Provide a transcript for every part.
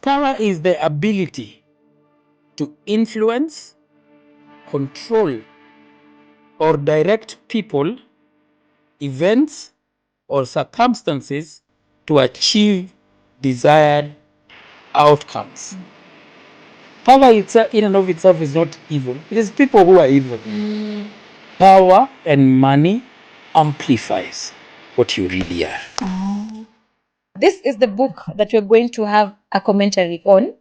Power is the ability to influence, control, or direct people, events, or circumstances to achieve desired outcomes. Power itself, in and of itself, is not evil. It is people who are evil. Power and money amplifies what you really are. This is the book that we're going to have a commentary on.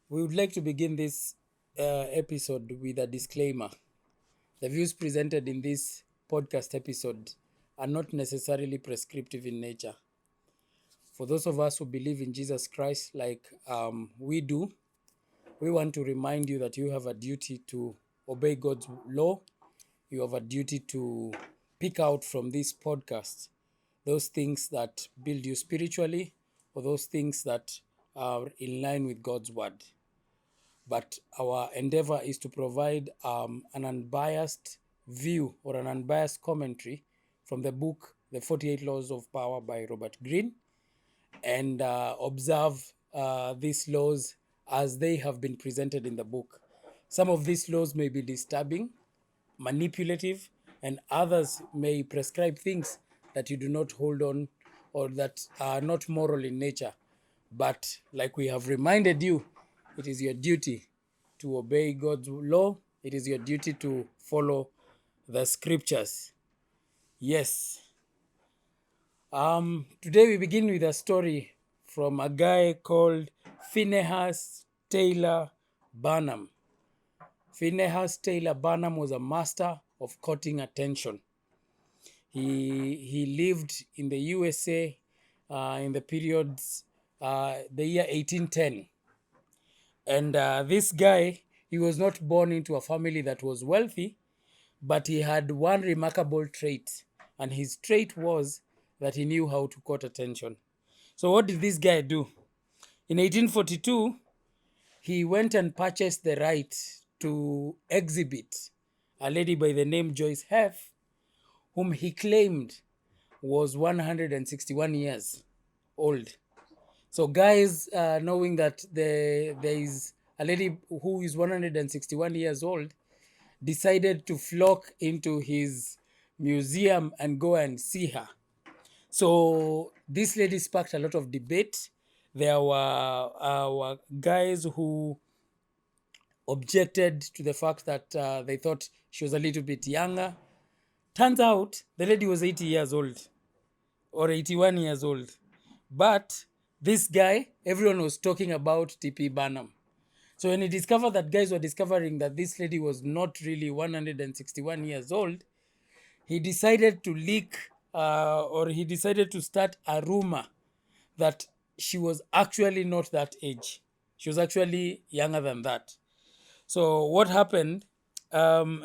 We would like to begin this episode with a disclaimer. The views presented in this podcast episode are not necessarily prescriptive in nature. For those of us who believe in Jesus Christ like we do, we want to remind you that you have a duty to obey God's law. You have a duty to pick out from this podcast those things that build you spiritually or those things that are in line with God's word. But our endeavor is to provide an unbiased view or an unbiased commentary from the book The 48 Laws of Power by Robert Greene, and observe these laws as they have been presented in the book. Some of these laws may be disturbing, manipulative, and others may prescribe things that you do not hold on or that are not moral in nature. But like we have reminded you, it is your duty to obey God's law. It is your duty to follow the scriptures. Yes. Today we begin with a story from a guy called Phineas Taylor Barnum. Phineas Taylor Barnum was a master of courting attention. He lived in the USA in the periods the year 1810. And this guy, he was not born into a family that was wealthy, but he had one remarkable trait, and his trait was that he knew how to court attention. So what did this guy do? In 1842, he went and purchased the right to exhibit a lady by the name Joyce Heth, whom he claimed was 161 years old. So guys, knowing that there is a lady who is 161 years old, decided to flock into his museum and go and see her. So this lady sparked a lot of debate. There were guys who objected to the fact that they thought she was a little bit younger. Turns out the lady was 80 years old or 81 years old. But this guy, everyone was talking about T.P. Barnum. So when he discovered that guys were discovering that this lady was not really 161 years old, he decided to leak or he decided to start a rumor that she was actually not that age. She was actually younger than that. So what happened? Um,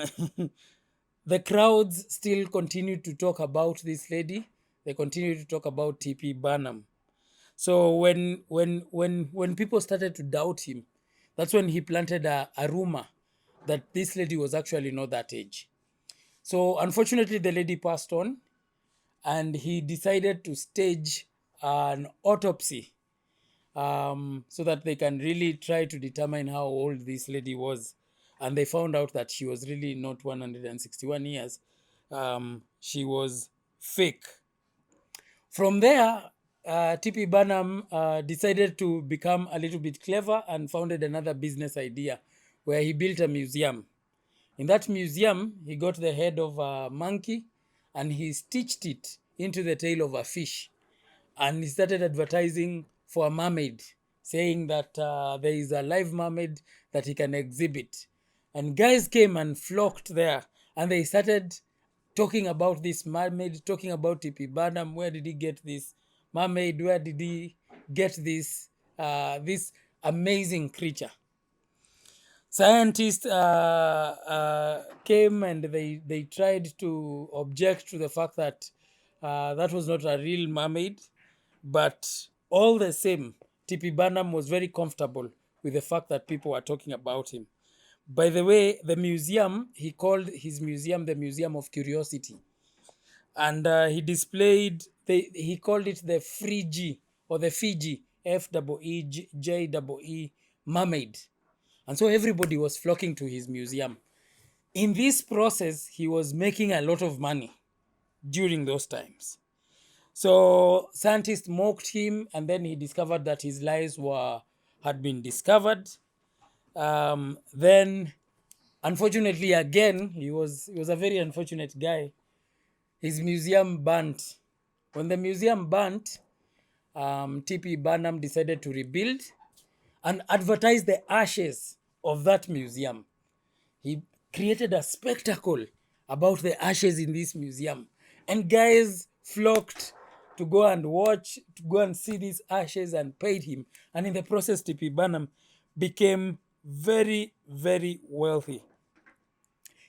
the crowds still continued to talk about this lady. They continued to talk about T.P. Barnum. So when people started to doubt him, that's when he planted a rumor that this lady was actually not that age. So unfortunately, the lady passed on, and he decided to stage an autopsy so that they can really try to determine how old this lady was. And they found out that she was really not 161 years. She was fake. From there, T.P. Barnum decided to become a little bit clever and founded another business idea where he built a museum. In that museum, he got the head of a monkey and he stitched it into the tail of a fish. And he started advertising for a mermaid, saying that there is a live mermaid that he can exhibit. And guys came and flocked there, and they started talking about this mermaid, talking about T.P. Barnum. Where did he get this mermaid? Where did he get this amazing creature? Scientists came and they tried to object to the fact that that was not a real mermaid, but all the same, TP Barnum was very comfortable with the fact that people were talking about him. By the way, the museum, he called his museum the Museum of Curiosity. And he displayed, he called it the Fiji, or the Fiji, Fee mermaid. And so everybody was flocking to his museum. In this process, he was making a lot of money during those times. So scientists mocked him, and then he discovered that his lies had been discovered. Then, unfortunately, again, he was a very unfortunate guy. His museum burnt. When the museum burnt, TP Barnum decided to rebuild and advertise the ashes of that museum. He created a spectacle about the ashes in this museum, and guys flocked to go and watch, to go and see these ashes, and paid him. And in the process, TP Barnum became very, very wealthy.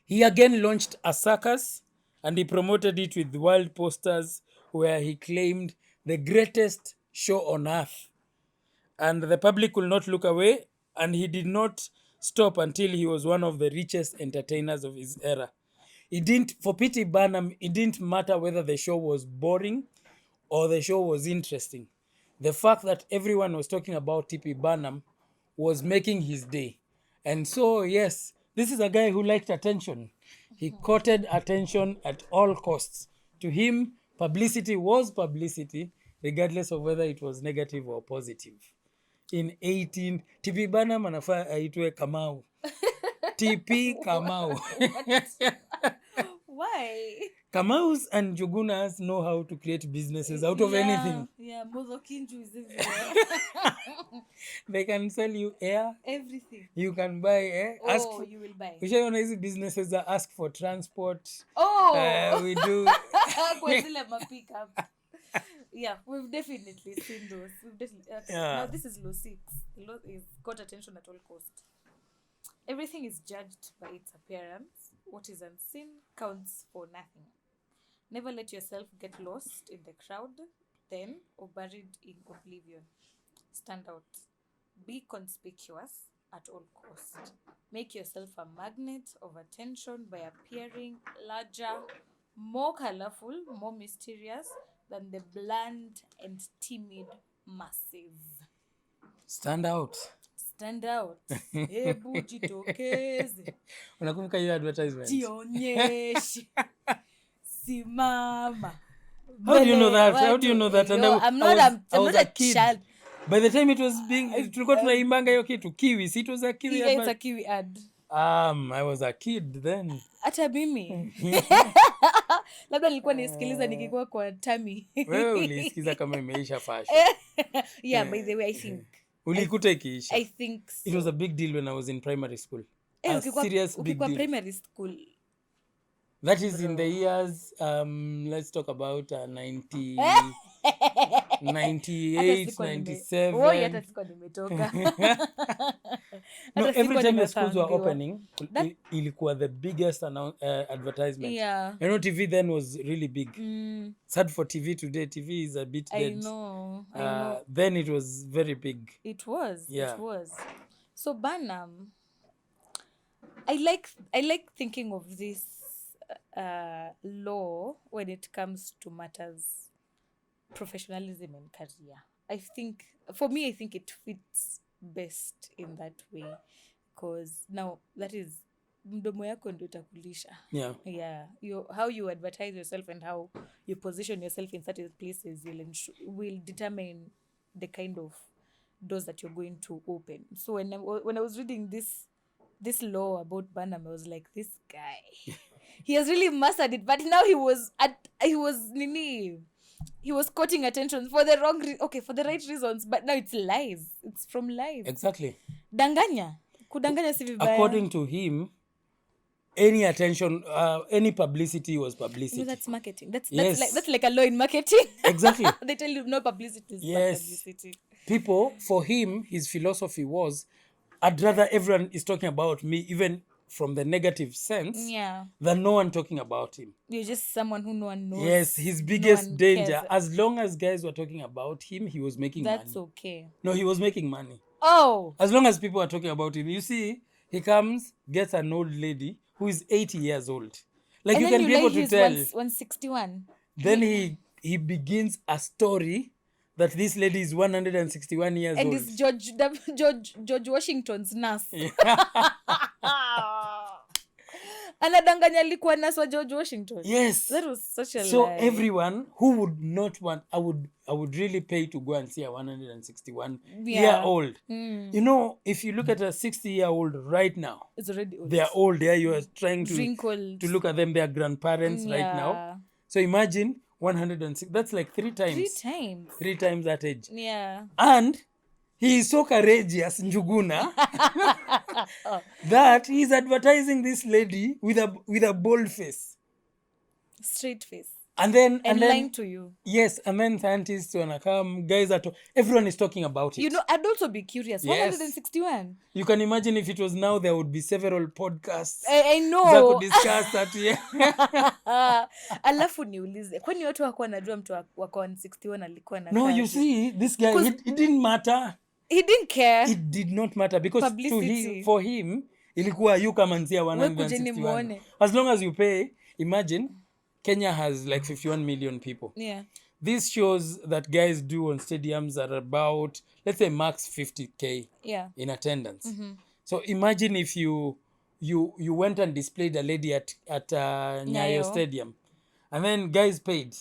He again launched a circus, and he promoted it with wild posters where he claimed the greatest show on earth. And the public could not look away, and he did not stop until he was one of the richest entertainers of his era. For P.T. Barnum, it didn't matter whether the show was boring or the show was interesting. The fact that everyone was talking about T.P. Barnum was making his day. And so, yes, this is a guy who liked attention. He courted attention at all costs. To him, publicity was publicity, regardless of whether it was negative or positive. In 18, TP Barnum anafaa aitwe Kamau. TP Kamau. Why? Kamaus and Jugunas know how to create businesses out of anything. Yeah, Mozokinju is everywhere. They can sell you air. Everything. You can buy air. Oh, you will buy. Ushaona hizi businesses that ask for transport. Oh! We do. Kwa zile ma-pickup. Yeah, we've definitely seen those. Now this is law 6. The law is got attention at all costs. Everything is judged by its appearance. What is unseen counts for nothing. Never let yourself get lost in the crowd, then or buried in oblivion. Stand out. Be conspicuous at all costs. Make yourself a magnet of attention by appearing larger, more colorful, more mysterious than the bland and timid masses. Stand out. Stand out. Hebu jitokeze. Unakumbuka hiyo advertisement? Jionyeshe. Simama. How do you know that? How do you know that? And I'm not a kid. child. By the time it was tulikuwa tunaimbanga hiyo kitu kiwi. It was a kiwi. Yeah, it's a kiwi ad. I was a kid then. Hata mimi. Labda nilikuwa nisikiliza nikikuwa kwa tummy. Wewe ulisikiza kama imeisha fashion. Yeah, by the way, I think. Ulikuta ikiisha. I think so. It was a big deal when I was in primary school. A serious big deal. Primary school. That is in the years, let's talk about 90, 98, 97. Oh, hata sikuwa nimetoka. No, every time the schools were opening, ilikuwa the biggest advertisement. Yeah. You know, TV then was really big. Sad for TV today. TV is a bit dead. I know. Then it was very big. It was. Yeah. It was. So Barnum, I like thinking of this law when it comes to matters professionalism and career. I think it fits best in that way, because now that is mdomo yako ndio itakulisha. Yeah, how you advertise yourself and how you position yourself in certain places will determine the kind of doors that you're going to open. So when I was reading this law about Barnum, I was like, this guy he has really mastered it. But now he was quoting attention for the wrong for the right reasons, but now it's lies. It's from lies. Exactly. Kudanganya si vibaya. According to him, any attention, any publicity was publicity. That's marketing. That's like a law in marketing. Exactly. They tell you no publicity is bad publicity. People, for him, his philosophy was, I'd rather everyone is talking about me, even from the negative sense Yeah. than no one talking about him. You're just someone who no one knows. Yes, his No biggest one danger. cares. As long as guys were talking about him, he was making That's money. okay. No, he was making money. Oh. As long as people are talking about him, you see, he comes, gets an old lady who is 80 years old. Like And you then can be able to he's tell. 161. Then he begins a story that this lady is 161 years And old. it's George Washington's nurse. Anadanganya alikuwa nurse wa George Washington. Yes. That was such a So lie. everyone who would not want, I would really pay to go and see a 161 year Yeah. old. You know, if you look at a 60-year-old right now, It's already old. they are old. Yeah, you are trying Wrinkled. to look at them. They are grandparents right now. Yeah. So imagine 106. That's like 3 times. 3 times. 3 times that age. Yeah. And he is so courageous, Njuguna, that he's advertising this lady with a bold face. Straight face. And then lying to you. Yes, and then scientists wanna come, guys are everyone is talking about it. You know, I'd also be curious. Yes. 161. You can imagine if it was now, there would be several podcasts I that know. could discuss that. Yeah. Alafu niulize, kwani watu wako wanajua mtu wako 161 alikuwa na No, kazi? you see, this guy, it didn't matter. He didn't care. It did not matter because Publicity. for him, ilikuwa you come and see a Kujeni 161. muone. As long as you pay, imagine, Kenya has like 51 million people. Yeah. These shows that guys do on stadiums are about, let's say, max 50K Yeah. in attendance. So imagine if you went and displayed a lady at Nyayo Nyayo. Stadium, and then guys paid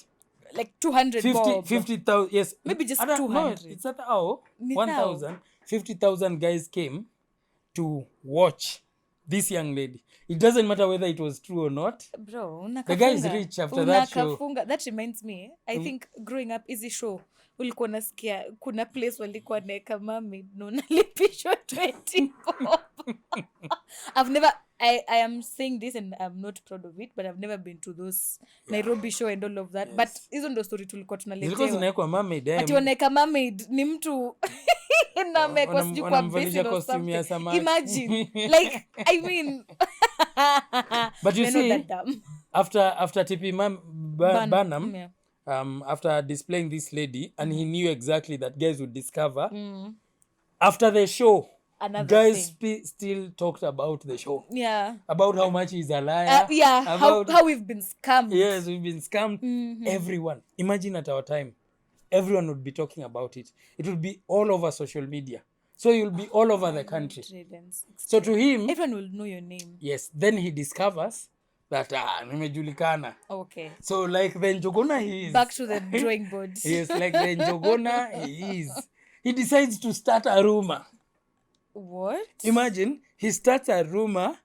Like 200 bob. 50,000. Yes, Maybe just No, 200. it's at 1,000. 1,000. 50,000 guys came to watch this young lady. It doesn't matter whether it was true or not. Bro, The guy is rich after that show. That reminds me, I think growing up, easy show, ulikuwa nasikia, kuna place walikuwa naeka mami, no nalipishwa 20 bob. I am saying this and I'm not proud of it, but I've never been to those Nairobi show and all of that. Yes. But hizo ndo story tulikuwa Zilikuwa tunaletewa. zinawekwa mermaid. Ati wanaeka mermaid ni mtu na amewekwa sijui kwa wanamvalisha basin or costume ya something. samaki. Imagine. Like, I mean. But you They're see, not that dumb. after TP Barnum, Yeah. after displaying this lady, and he knew exactly that guys would discover, after the show, Another guys thing. still talked about the show. Yeah. About how much he's a liar. Yeah, About, how we've been scammed. yes, we've been scammed. Everyone. Imagine at our time, everyone would be talking about it. It would be all over social media. So you'll be all over the country. 160. So to him, Everyone will know your name. yes, then he discovers that, nimejulikana. Okay. So like the Njogona he is. Back to the drawing board. Yes, like the Njogona he is. He decides to start a rumor. What? Imagine, he starts a rumor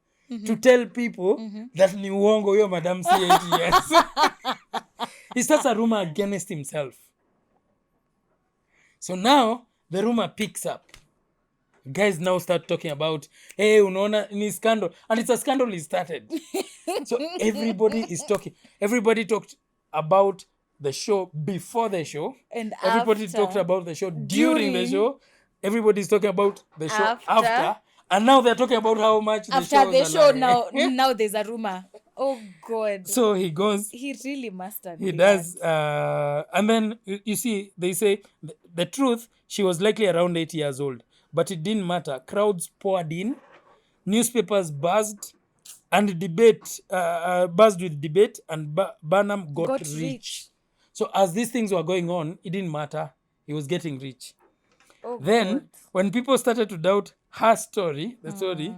to tell people that ni uongo huyo madam si 80 years. He starts a rumor against himself. So now, the rumor picks up. Guys now start talking about, hey, unaona ni scandal. And it's a scandal he started. So everybody is talking. Everybody talked about the show before the show. And Everybody after. talked about the show during the During. show. Everybody's talking about the show After. after. And now they're talking about how much the show After the is show, alive. now there's a rumor. Oh, God. So he goes, He really mastered he it. does, and then you see, they say the truth, she was likely around 80 years old, but it didn't matter. Crowds poured in, newspapers buzzed, and debate buzzed with debate, and Barnum got rich. So as these things were going on, it didn't matter. He was getting rich. Oh, Then, God. when people started to doubt her story, the story,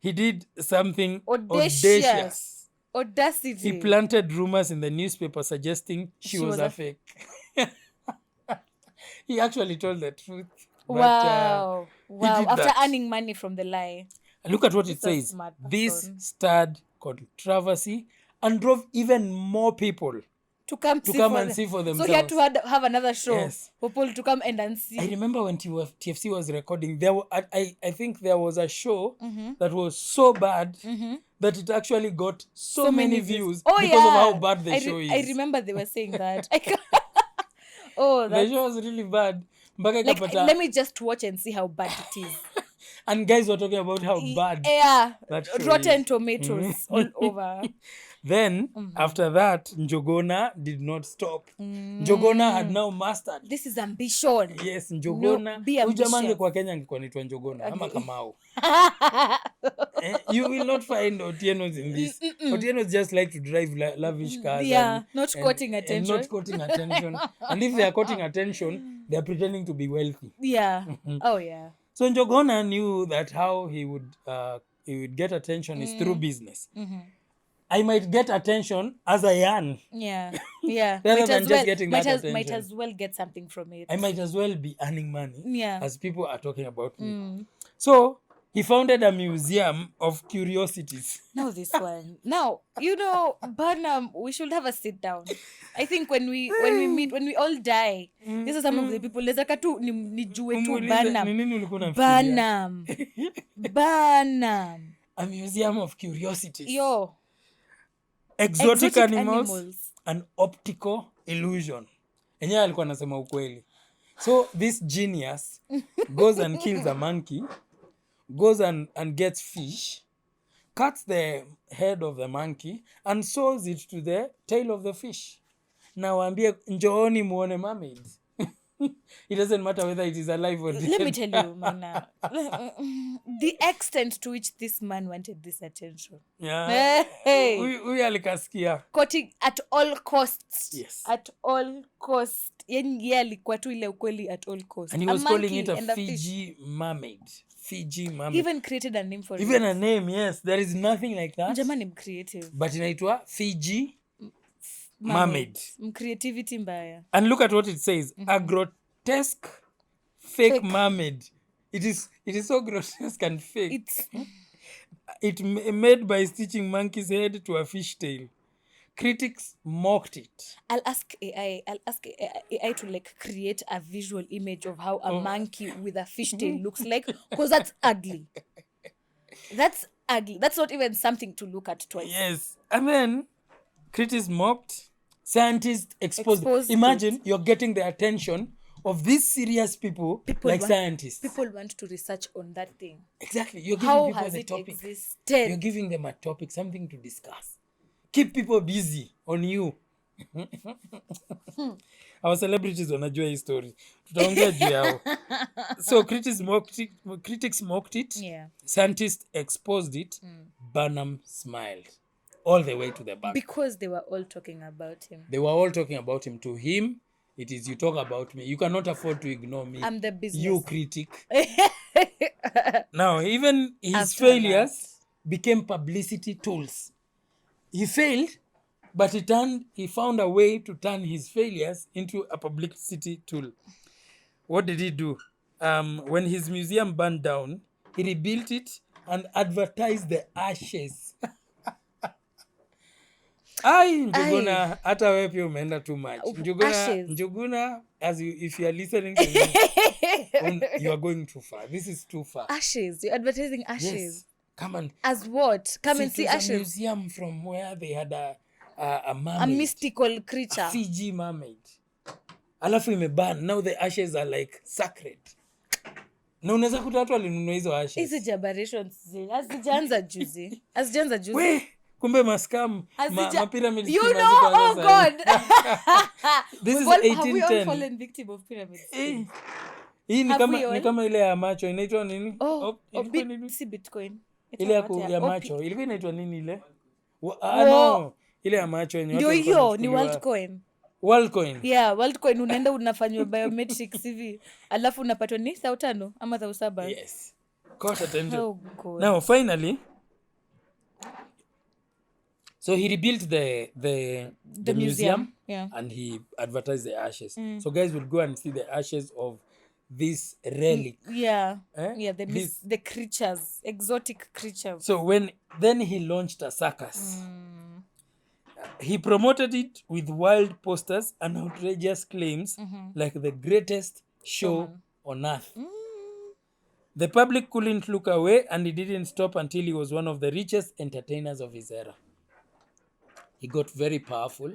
he did something audacious. Audacity. He planted rumors in the newspaper suggesting she was a fake. He actually told the truth. But, Wow. Wow. did After that. earning money from the lie. Look at what it He's a says. smart This person. stirred controversy and drove even more people To come, to see, come for and the- see for So themselves. he had to have another show Yes. for people to come and see. I remember when TFC was recording, I think there was a show that was so bad that it actually got so many views Oh, because of how bad the show is. I remember they were saying that. Oh, The that's show was really bad. Mpaka like, ikapata- let me just watch and see how bad it is. And guys were talking about how bad Yeah, that show rotten is. tomatoes all over. Then, after that, Njogona did not stop. Njogona had now mastered. This is ambition. Yes, Njogona. No, be Huyu jamaa ambitious. angekuwa Kenya angekuwa anaitwa Njogona ama Kamau. You will not find Otienos in this. Otienos just like to drive lavish cars. Yeah, not quoting And attention. not quoting attention. And if they are quoting attention, they are pretending to be wealthy. Yeah. Oh yeah. So Njogona knew that how he would get attention is through business. I might get attention as I earn. Yeah. Yeah. Rather than just getting that attention. Might as well get something from it. I might as well be earning money. Yeah. As people are talking about me. So he founded a museum of curiosities. Now this one. Now, Barnum, we should have a sit down. I think when we meet, when we all die, this is some of the people. Let's tu nijue tu Barnum. Barnum. A museum of curiosities. Yo. Exotic animals and optical illusion. Enyewe alikuwa anasema ukweli. So this genius goes and kills a monkey, goes and gets fish, cuts the head of the monkey and sews it to the tail of the fish. Na waambie njooni muone mermaids. It doesn't matter whether it is alive or dead. Let me tell you, Mana, the extent to which this man wanted this attention. Yeah. Hey. Huyu alikasikia. Quoting at all costs. Yes. At all costs. Yeye alikuwa tu ile ukweli at all costs. And he was calling it a Fiji mermaid. Fiji mermaid. He even created a name for it. Even a name, yes. There is nothing like that. Jamani creative. But inaitwa Fiji mermaid. Creativity mbaya. And look at what it says. A grotesque fake mermaid. It is so grotesque and fake. It made by stitching monkey's head to a fish tail. Critics mocked it. I'll ask AI to like create a visual image of how a monkey with a fish tail looks like, because that's ugly. That's ugly. That's not even something to look at twice. Yes. And then critics mocked. Scientists exposed Imagine you're getting the attention of these serious people like scientists. People want to research on that thing. Exactly. You're giving how people has the it topic. Existed? You're giving them a topic, something to discuss. Keep people busy on you. Our celebrities wanajua hii story. Tutaongea juu yao. So critics mocked it. Yeah. Scientists exposed it. Barnum smiled all the way to the bank. Because they were all talking about him. They were all talking about him. To him, it is you talk about me. You cannot afford to ignore me. I'm the business. You critic. Now, even his failures became publicity tools. He failed, but he found a way to turn his failures into a publicity tool. What did he do? When his museum burned down, he rebuilt it and advertised the ashes. Njuguna, hata wewe pia umeenda too much. Njuguna, if you are listening to me, you are going too far. This is too far. Ashes. You're advertising ashes. Yes. Come on. As what? Come and see ashes. A museum from where they had a mermaid. A mystical creature. A Fiji mermaid. Alafu imeban. Now the ashes are like sacred. Na unaweza kuta watu walinunua hizo ashes. Hizi jabarations hazijaanza juzi. We, kumbe maskam pyramid. You know, oh God. This is 1810. Have we all fallen victim of pyramids? Hii ni kama ile ya macho inaitwa nini? Si Bitcoin. Ile ya macho ilikuwa inaitwa nini ile? No, ile ya macho yenyewe. Ndio hiyo ni Worldcoin. Worldcoin. Yeah, Worldcoin unaenda unafanywa biometrics hivi. Alafu unapatwa ni 5,000 ama 7,000. Yes. Caught attention. Oh God. Now finally, so he rebuilt the museum. Yeah. And he advertised the ashes. So guys will go and see the ashes of this relic. Yeah. Yeah, the creatures, exotic creatures. So then he launched a circus. He promoted it with wild posters and outrageous claims like the greatest show on earth. The public couldn't look away, and he didn't stop until he was one of the richest entertainers of his era. He got very powerful.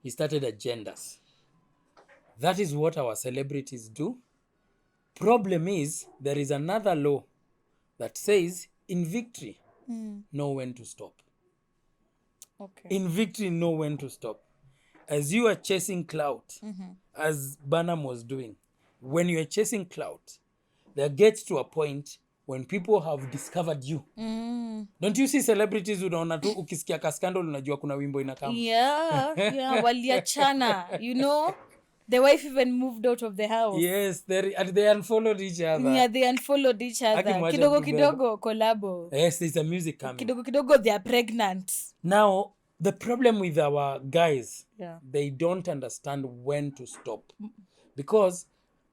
He started agendas. That is what our celebrities do. Problem is, there is another law that says, in victory, know when to stop. Okay. In victory, know when to stop. As you are chasing clout, as Barnum was doing, when you are chasing clout, there gets to a point when people have discovered you. Don't you see celebrities unaona tu ukisikia ka scandal unajua kuna wimbo inakama. Yeah, waliachana, you know. The wife even moved out of the house. Yes, they unfollowed each other. Yeah, they unfollowed each other. Akimwacha Kidogo tu kidogo collabo. Yes, there's a music coming. Kidogo kidogo they are pregnant. Now, the problem with our guys, Yeah. they don't understand when to stop because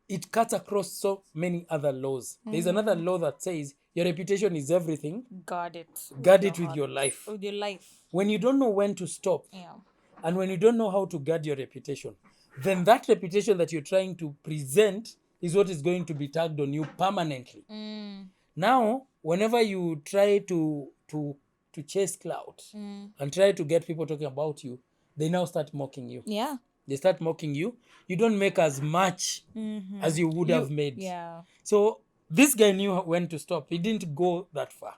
it cuts across so many other laws. There's another law that says your reputation is everything. Guard it. Guard it with your life. With your life. When you don't know when to stop, Yeah. and when you don't know how to guard your reputation, then that reputation that you're trying to present is what is going to be tagged on you permanently. Now, whenever you try to chase clout and try to get people talking about you, they now start mocking you. Yeah. They start mocking you. You don't make as much as you would have made. Yeah. So this guy knew when to stop. He didn't go that far.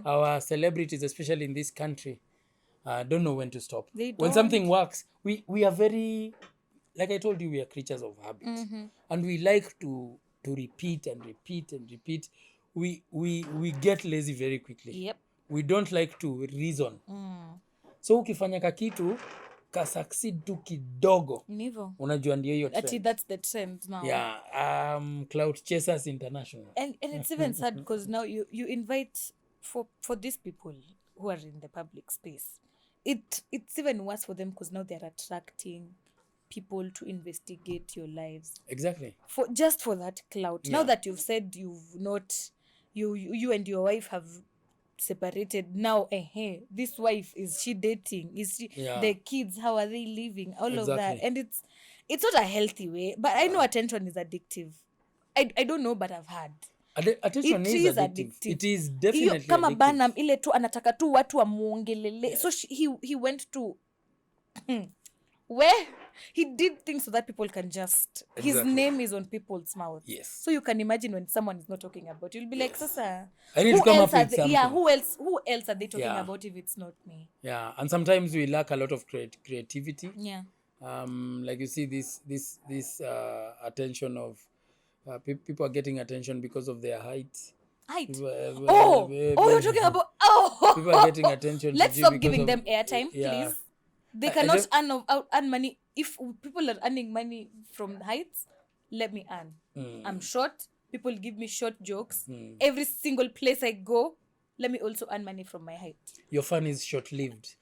Our celebrities, especially in this country, don't know when to stop. They When don't. something works, we are very, like I told you, we are creatures of habit. And we like to repeat and repeat and repeat. We get lazy very quickly. Yep. We don't like to reason. So ukifanya kakitu ka succeed tu kidogo, Nivo. unajua ndio hiyo trend. That's the trend now. Yeah, Cloud Chasers International. And it's even sad because now you invite for these people who are in the public space. It's even worse for them because now they're attracting people to investigate your lives. Exactly. Just for that clout. Yeah. Now that you've said you've not you and your wife have separated, now this wife, is she dating, is she the kids, how are they living, all of that, Exactly. and it's not a healthy way, but I know attention is addictive. I don't know, but I've had Attention it is addictive. It is definitely kama addictive. Barnum ile tu anataka tu watu wamuongelele. So he went to where he did things so that people can just his Exactly. name is on people's mouths. Yes. So you can imagine when someone is not talking about you, you'll be like, Sasa, I need to come up with something. yeah, who else are they talking Yeah. about if it's not me? Yeah, and sometimes we lack a lot of creativity. Yeah. Like you see this attention of people are getting attention because of their height. Height. People You're talking about are getting attention. Let's to you stop because giving of- them airtime, yeah. please. They I cannot just- earn money. If people are earning money from heights, let me earn. I'm short. People give me short jokes. Every single place I go, let me also earn money from my height. Your fun is short-lived.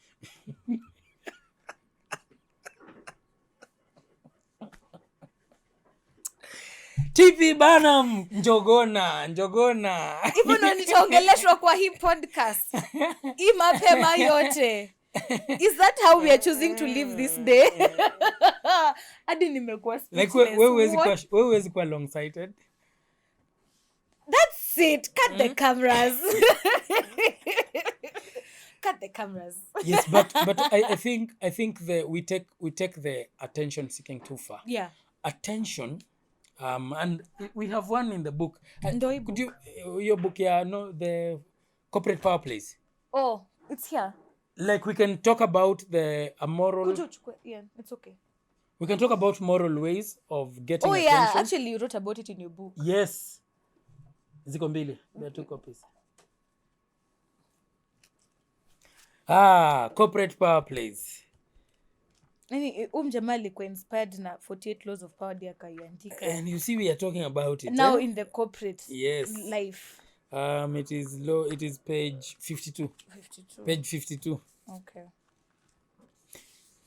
TP Barnum, njogona. Hivyo ndo nitaongeleshwa kwa hii podcast. Hii mapema yote. Is that how we are choosing to live this day? Hadi nimekuwa Like speechless. What? wewe huwezi kuwa long-sighted. That's it. Cut the cameras. Cut the cameras. Yes, but I think we take the attention seeking too far. Yeah. Attention, and we have one in the book. Ndo hii Could you your book? Yeah, no, the corporate power plays. Oh, it's here. Like we can talk about the moral. Kuja uchukue. Yeah, it's okay. We can talk about moral ways of getting Oh attention. yeah, actually you wrote about it in your book. Yes. Ziko mbili. There are 2 copies. Corporate power plays. Nani mjamaa alikuwa inspired na 48 laws of power dia akaiandika. And you see we are talking about it. Now in the corporate Yes. life. It is page 52. 52. Page 52. Okay.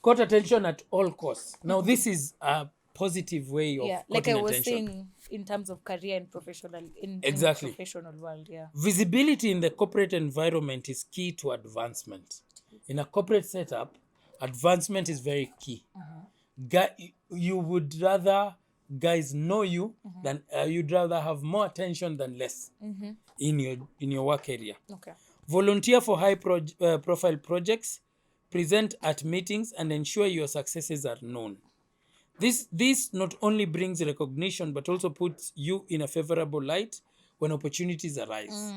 Caught attention at all costs. Now this is a positive way of Yeah, like cutting I was attention. saying in terms of career and professional in Exactly. the professional world, yeah. Visibility in the corporate environment is key to advancement. In a corporate setup, advancement is very key. You would rather guys know you than you'd rather have more attention than less in your work area. Okay. Volunteer for high profile projects, present at meetings, and ensure your successes are known. This not only brings recognition but also puts you in a favorable light when opportunities arise.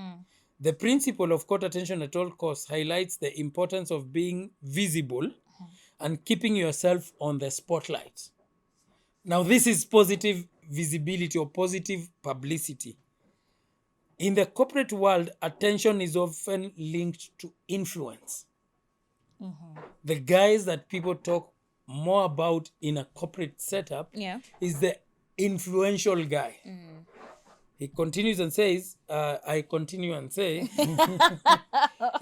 The principle of caught attention at all costs highlights the importance of being visible and keeping yourself on the spotlight. Now, this is positive visibility or positive publicity. In the corporate world, attention is often linked to influence. The guys that people talk more about in a corporate setup Yeah. is the influential guy. He continues and says, I continue and say,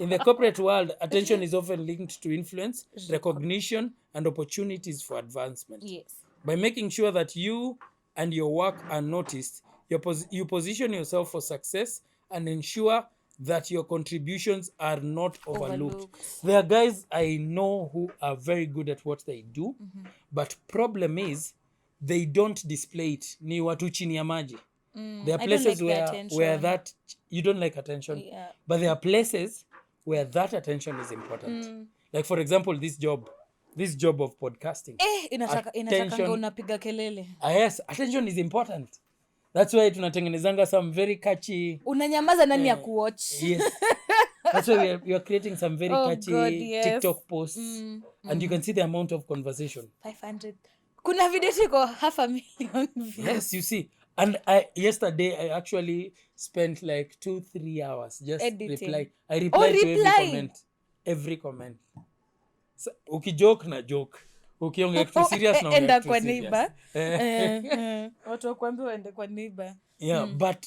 in the corporate world, attention is often linked to influence, recognition, and opportunities for advancement. Yes. By making sure that you and your work are noticed, you position yourself for success and ensure that your contributions are not overlooked. There are guys I know who are very good at what they do, but problem is they don't display it. Ni watu chini ya maji. There are I don't places like the where attention. that you don't like attention, Yeah. but there are places where that attention is important. Like for example, this job of podcasting. Inatakanga unapiga kelele. Yes, attention is important. That's why tunatengenezanga some very catchy. Unanyamaza nani ya kuwatch? Yes. That's why we are creating some very catchy God, yes. TikTok posts, and you can see the amount of conversation. 500. Kuna video iko 500,000 views. Yes, you see. And yesterday I actually spent like 2-3 hours just editing. I replied to reply. every comment. So, ukijoke na joke. Ukiongea kitu serious na enda kitu kwa serious. neighbor. Watu wakwambia waende kwa neighbor. Yeah, but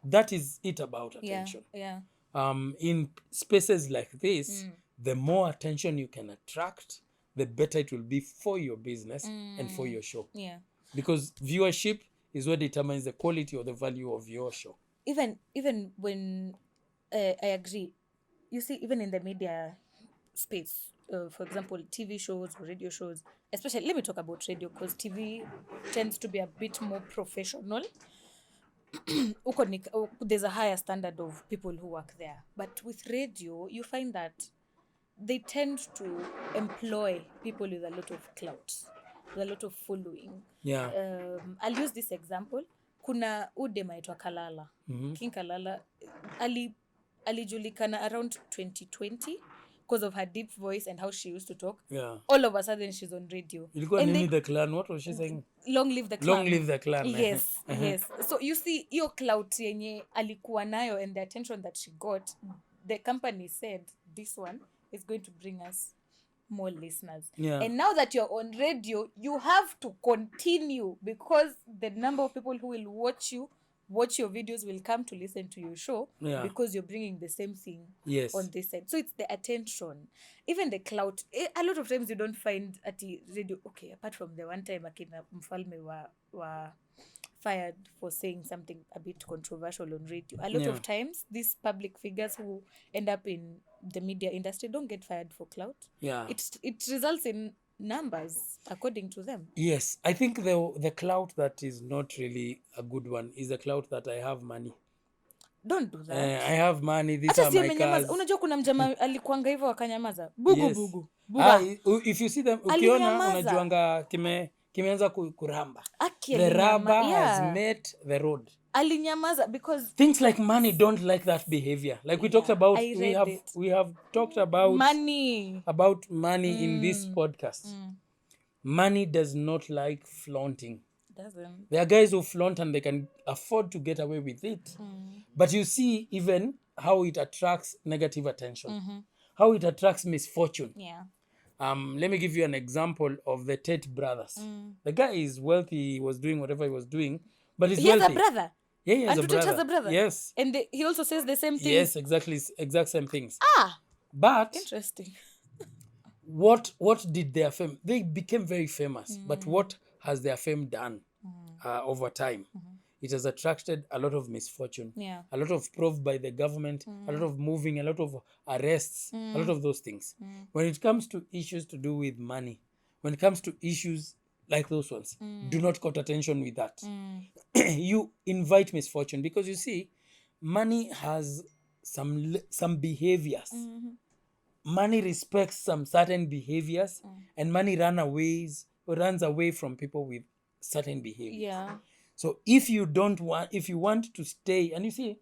that is it about attention. Yeah. In spaces like this, the more attention you can attract, the better it will be for your business and for your show. Yeah. Because viewership is what determines the quality or the value of your show. Even when I agree, you see, even in the media space, for example, TV shows or radio shows, especially, let me talk about radio because TV tends to be a bit more professional. There's a higher standard of people who work there. But with radio, you find that they tend to employ people with a lot of clout, with a lot of following. Yeah. I'll use this example. Kuna udem aitwa Kalala. King Kalala alijulikana around 2020 because of her deep voice and how she used to talk. Yeah. All of a sudden she's on radio. Ilikuwa nini the clan? What was she saying? Long live the clan. Long live the clan. Yes, yes. So you see, hiyo clout yenye alikuwa nayo and the attention that she got, the company said, this one is going to bring us more listeners. Yeah. And now that you're on radio, you have to continue because the number of people who will watch your videos will come to listen to your show because you're bringing the same thing on this side. So it's the attention. Even the clout. A lot of times you don't find at the radio, okay, apart from the one time akina Mfalme were fired for saying something a bit controversial on radio. A lot of times, these public figures who end up in the media industry don't get fired for clout. Yeah. It results in numbers according to them. Yes, I think the clout that is not really a good one is the clout that I have money. Don't do that. I have money, these are my cars. Unajua kuna mjama alikuanga hivyo akanyamaza. Bugu. If you see them, ukiona unajuanga kimeanza kuramba. The rubber has met the road. Alinyamaza because things like money don't like that behavior. Like we talked about, we have talked about money in this podcast. Money does not like flaunting. Doesn't. There are guys who flaunt and they can afford to get away with it. But you see even how it attracts negative attention, how it attracts misfortune. Yeah. Let me give you an example of the Tate brothers. The guy is wealthy, he was doing whatever he was doing, but he's wealthy. He has a brother. Yeah, he has and a brother. Has a brother. Yes. And he also says the same thing. Yes, exactly, exact same things. But interesting. What did their fame? They became very famous. But what has their fame done over time? It has attracted a lot of misfortune, a lot of proof by the government, a lot of moving, a lot of arrests, a lot of those things. When it comes to issues to do with money, when it comes to issues like those ones, do not cut attention with that. You invite misfortune because you see, money has some behaviors. Money respects some certain behaviors, and money runs away from people with certain behaviors. Yeah. So if you want to stay, and you see,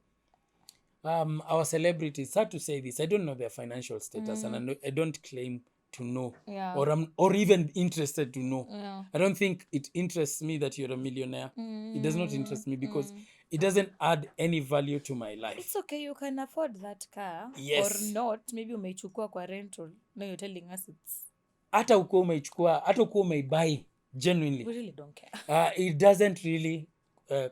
our celebrities, sad to say this, I don't know their financial status, and I don't claim to know, Yeah. or even interested to know. Yeah. I don't think it interests me that you're a millionaire. It does not interest me because it doesn't add any value to my life. It's okay, you can afford that car. Yes. Or not. Maybe umeichukua kwa rental. Now you're telling us it's... Hata ukuwa umeichukua, hata ukuwa umeibuy genuinely, We really don't care. it doesn't really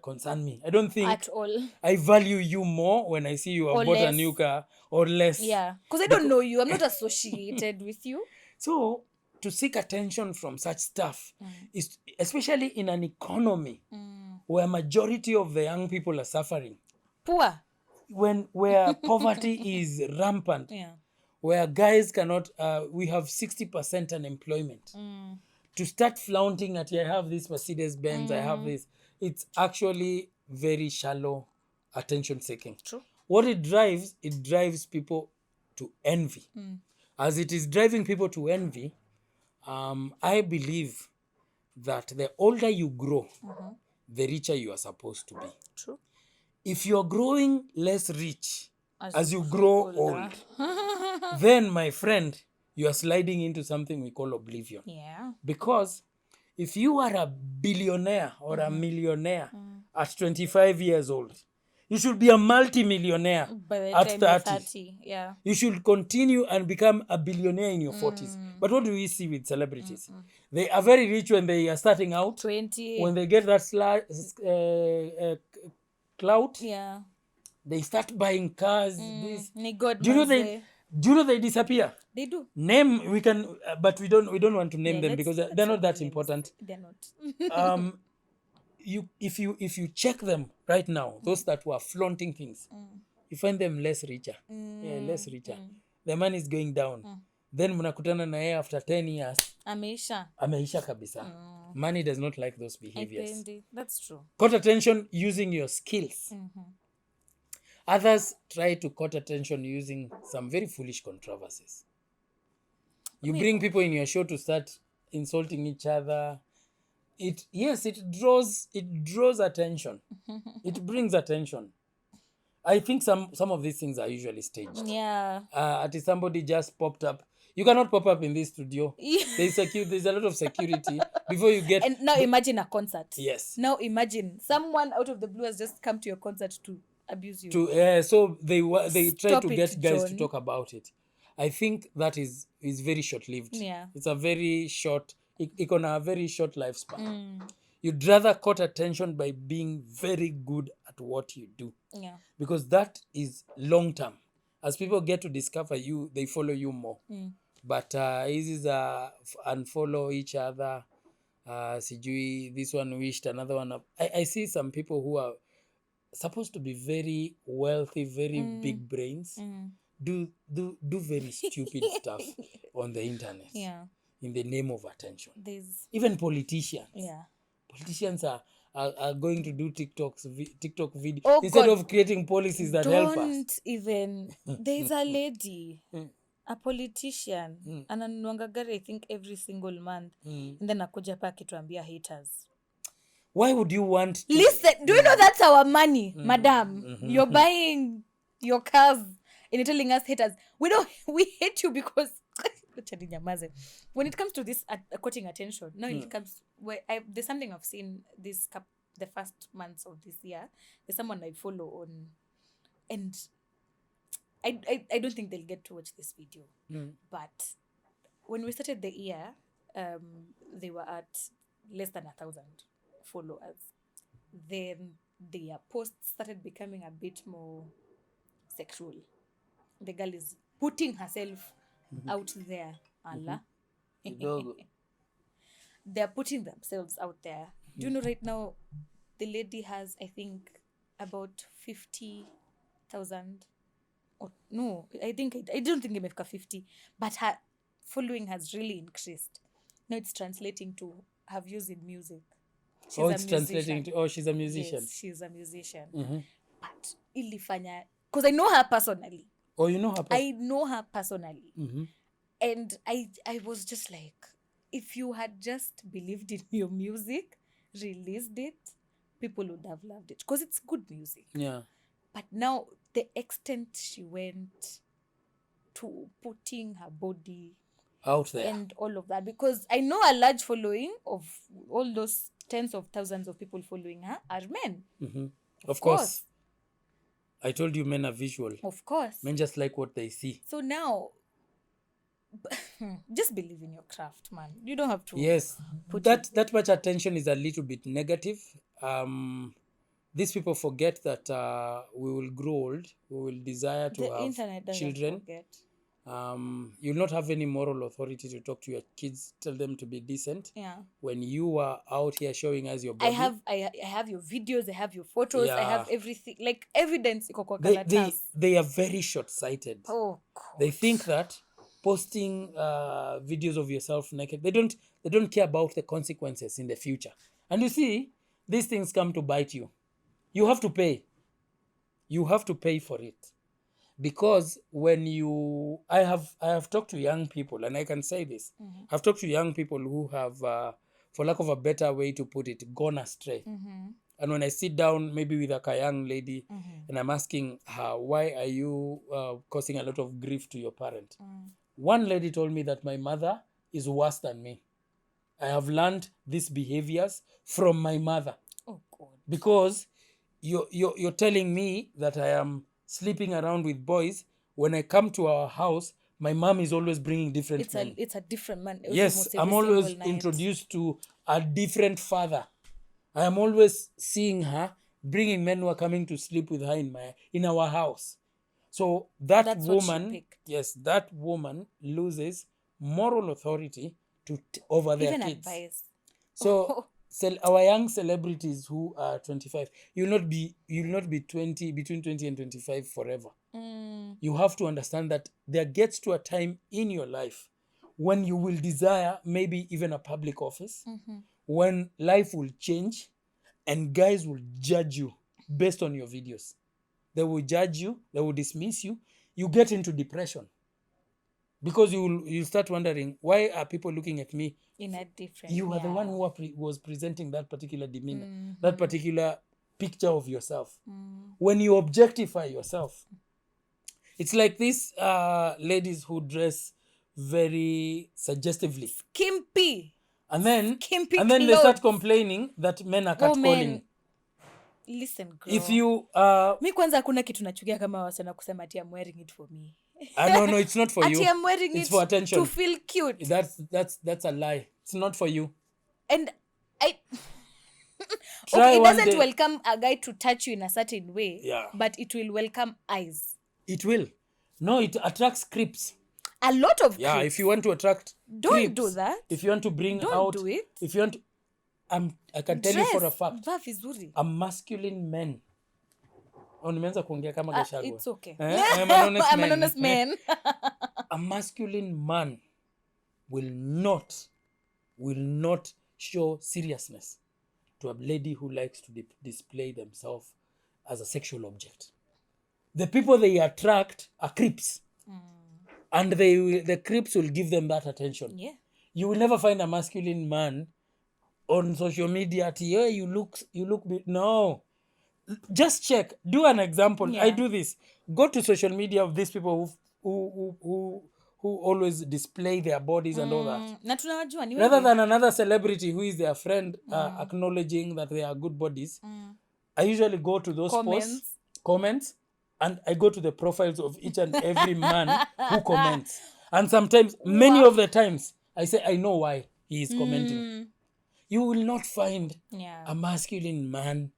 concern me. I don't think At all. I value you more when I see you have Or bought a less. new car, or less. Yeah. Because I don't know you. I'm not associated with you. So to seek attention from such stuff is, especially in an economy where majority of the young people are suffering, Poor. where poverty is rampant, Yeah. where guys cannot, we have 60% unemployment. To start flaunting at, I have this Mercedes Benz, I have this, it's actually very shallow attention seeking. True. What it drives people to envy. As it is driving people to envy, I believe that the older you grow, the richer you are supposed to be. True. If you're growing less rich as you feel grow older. old, then, my friend, you are sliding into something we call oblivion. Yeah. Because if you are a billionaire or a millionaire at 25 years old, you should be a multi-millionaire By the at time you're 30. 30. Yeah. You should continue and become a billionaire in your 40s. But what do we see with celebrities? They are very rich when they are starting out. 20. When they get that clout, Yeah. they start buying cars. This. Ni God Do you know manze. they disappear? They do. Name we can, but we don't want to name Yeah, them let's- because let's they're not not that name important. They're not. If you check them right now, those that were flaunting things, you find them less richer. Yeah, less richer. The money is going down. Then mnakutana na yeye after 10 years, ameisha kabisa. Money does not like those behaviors. Haipendi. That's true. Caught attention using your skills. Others try to court attention using some very foolish controversies. You bring people in your show to start insulting each other. It draws attention. It brings attention. I think some of these things are usually staged. Yeah. At somebody just popped up. You cannot pop up in this studio. There's a lot of security before you get. And now imagine a concert. Yes. Now imagine someone out of the blue has just come to your concert to abuse you. So they try Stop to it, get guys to John. talk about it. I think that is very short lived. Yeah. It's a very short. It can have a very short lifespan. You'd rather caught attention by being very good at what you do. Yeah. Because that is long term. As people get to discover you, they follow you more. But this is unfollow each other. Sijui, this one wished another one up. I see some people who are supposed to be very wealthy, very big brains, do very stupid stuff on the internet. Yeah. In the name of attention. There's... Even politicians. Yeah. Politicians are going to do TikTok video God. instead of creating policies that help us. Don't even... There's a lady, a politician, ananunuanga gari I think every single month. And then akuja pa akituambia haters. Why would you want to... Listen, do you know that's our money, madam? You're buying your cars and you're telling us haters. We hate you because when it comes to this quoting attention, no, it comes there's something I've seen the first months of this year. There's someone I follow on, and I don't think they'll get to watch this video. But when we started the year, they were at less than 1,000 followers. Then their posts started becoming a bit more sexual. The girl is putting herself out there. Allah. They're putting themselves out there. Do you know right now the lady has, I think, about 50,000. Or no, I don't think imefika 50, but her following has really increased. Now it's translating to her views in music. Translating to, she's a musician. Yes, she's a musician. But ilifanya, because I know her personally. Oh, you know her I know her personally. And I was just like, if you had just believed in your music, released it, people would have loved it because it's good music. Yeah. But now the extent she went to putting her body Out there. and all of that, because I know a large following of all those tens of thousands of people following her are men. Mm-hmm. Of course. I told you men are visual. Of course. Men just like what they see. So now, just believe in your craft, man. You don't have to. Yes. Put That much attention is a little bit negative. These people forget that we will grow old. We will desire to The have internet doesn't children. forget. You'll not have any moral authority to talk to your kids, tell them to be decent. Yeah. When you are out here showing us your body. I have your videos, I have your photos, I Yeah. have everything. Like evidence iko kwa they, karatasi. they are very short-sighted. Oh God. They think that posting videos of yourself naked, they don't care about the consequences in the future. And you see, these things come to bite you. You have to pay. You have to pay for it. Because when I have talked to young people, and I can say this, I've talked to young people who have, for lack of a better way to put it, gone astray. And when I sit down maybe with a young lady and I'm asking her, why are you causing a lot of grief to your parent? One lady told me that my mother is worse than me. I have learned these behaviors from my mother. Oh God. Because you're telling me that I am sleeping around with boys. When I come to our house, my mom is always bringing different men. It's a different man. Yes, Almost I'm every always single night. introduced to a different father. I am always seeing her bringing men who are coming to sleep with her in our house. So that's what she woman, picked. yes, that woman loses moral authority over their Even kids. advice. So our young celebrities who are 25, you'll not be 20, between 20 and 25 forever. You have to understand that there gets to a time in your life when you will desire maybe even a public office, when life will change and guys will judge you based on your videos. They will judge you, they will dismiss you. You get into depression because you start wondering, why are people looking at me In a different. you are the one who was presenting that particular demeanor, that particular picture of yourself. When you objectify yourself, it's like these ladies who dress very suggestively. Skimpy. And then Skimpy they start clothes. complaining that men are Oh, catcalling. men. Listen, girl. If you Mi kwanza hakuna kitu nachukia kama wasichana kusema ati I'm wearing it for me. no, it's not for you. Ati I'm wearing It's it for attention. to feel cute. That's a lie. It's not for you. And I Try okay, it one doesn't day. welcome a guy to touch you in a certain way. Yeah. But it will welcome eyes. It will. No, it attracts creeps. A lot of Yeah, creeps. if you want to attract Don't creeps, do that. If you want to bring Don't out, do it. if you want to, I can tell you for a fact, Vaa vizuri. a masculine man. Nimeanza kuongea kama Gachagua. It's okay. I'm an honest I'm man. an honest man. A masculine man will not show seriousness to a lady who likes to display themselves as a sexual object. The people they attract are creeps. And the creeps will give them that attention. Yeah. You will never find a masculine man on social media. Hey, you look bit. No. Just check. Do an example. Yeah. I do this. Go to social media of these people who always display their bodies and all that. Na tunawajua ni Rather wewe. than another celebrity who is their friend acknowledging that they are good bodies, I usually go to those posts, comments, and I go to the profiles of each and every man who comments. And sometimes, many of the times, I say, I know why he is commenting. You will not find a masculine man.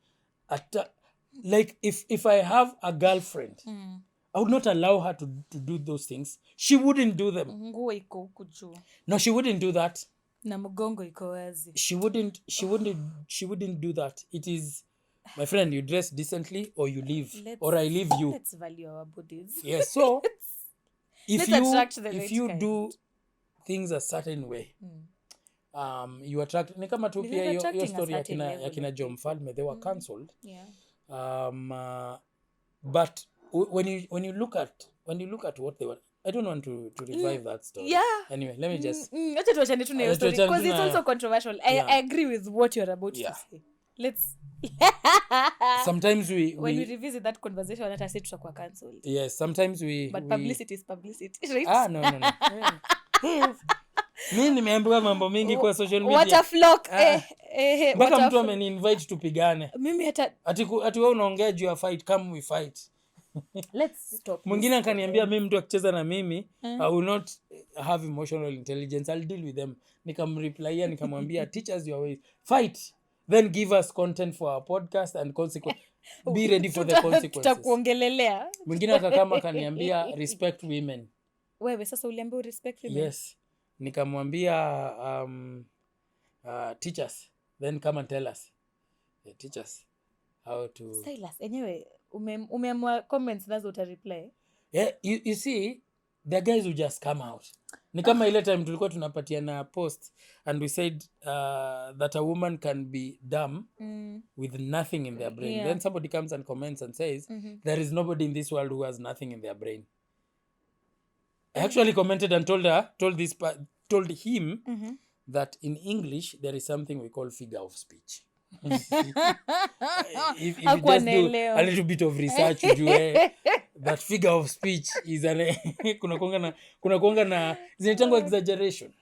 Like, if I have a girlfriend, I would not allow her to do those things. She wouldn't do them. Nguo iko huku juu. No, she wouldn't do that. Na mgongo iko wazi. She wouldn't do that. It is, my friend, you dress decently or you leave. Or I leave you. Let's value our bodies. Yes, so if Let's attract the if right you kind. do things a certain way, you attract. Ni kama tu Because pia hiyo attracting a story certain level ya kina of John Falme, they were cancelled. Yeah. But when you look at what they were, I don't want to revive that story. Yeah. Anyway, let me just. Acha tuachane tu na hiyo story because it's also controversial. I agree with what you're about to say. let's Sometimes when we we revisit that conversation hata si tutakuwa cancelled, yes, sometimes but publicity is publicity, right? no. Mi nimeambiwa mambo mingi kwa social media. Waterflock, mpaka mtu ameni-invite tupigane. Mimi hata Ati wewe unaongea juu ya fight, come we fight. let's stop. Mwingine akaniambia mimi mtu akicheza na mimi I will not have emotional intelligence, I'll deal with them. Nikamreplya nikamwambia teach us your ways, fight, then give us content for our podcast and consequence, be ready for the consequences. Tutakuongelelea. Mwingine akakama akaniambia respect women. Wewe sasa uliambiwa respect women? Yes. Nikamwambia teach us, then come and tell us. Teach us how to Silas, enyewe umeamua comments nazo utareply. Yeah, you see the guys who just come out. Ni kama ile time tulikuwa tunapatiana post and we said that a woman can be dumb with nothing in their brain. Yeah. Then somebody comes and comments and says there is nobody in this world who has nothing in their brain. I actually commented and told him that in English there is something we call figure of speech. if you just do a little bit of research ujue that figure of speech is kuna kuanga na zinaitangwa exaggeration,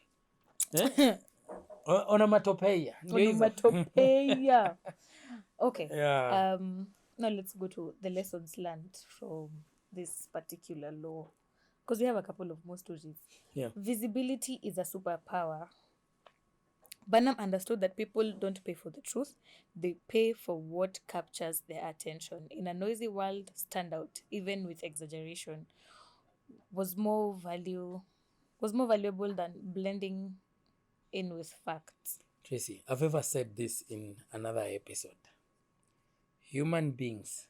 onomatopeia. Okay. Yeah. Now let's go to the lessons learned from this particular law, because we have a couple of more stories. Yeah. Visibility is a superpower. Barnum understood that people don't pay for the truth, they pay for what captures their attention. In a noisy world, standout, even with exaggeration, was more valuable than blending in with facts. Tracy, I've ever said this in another episode. Human beings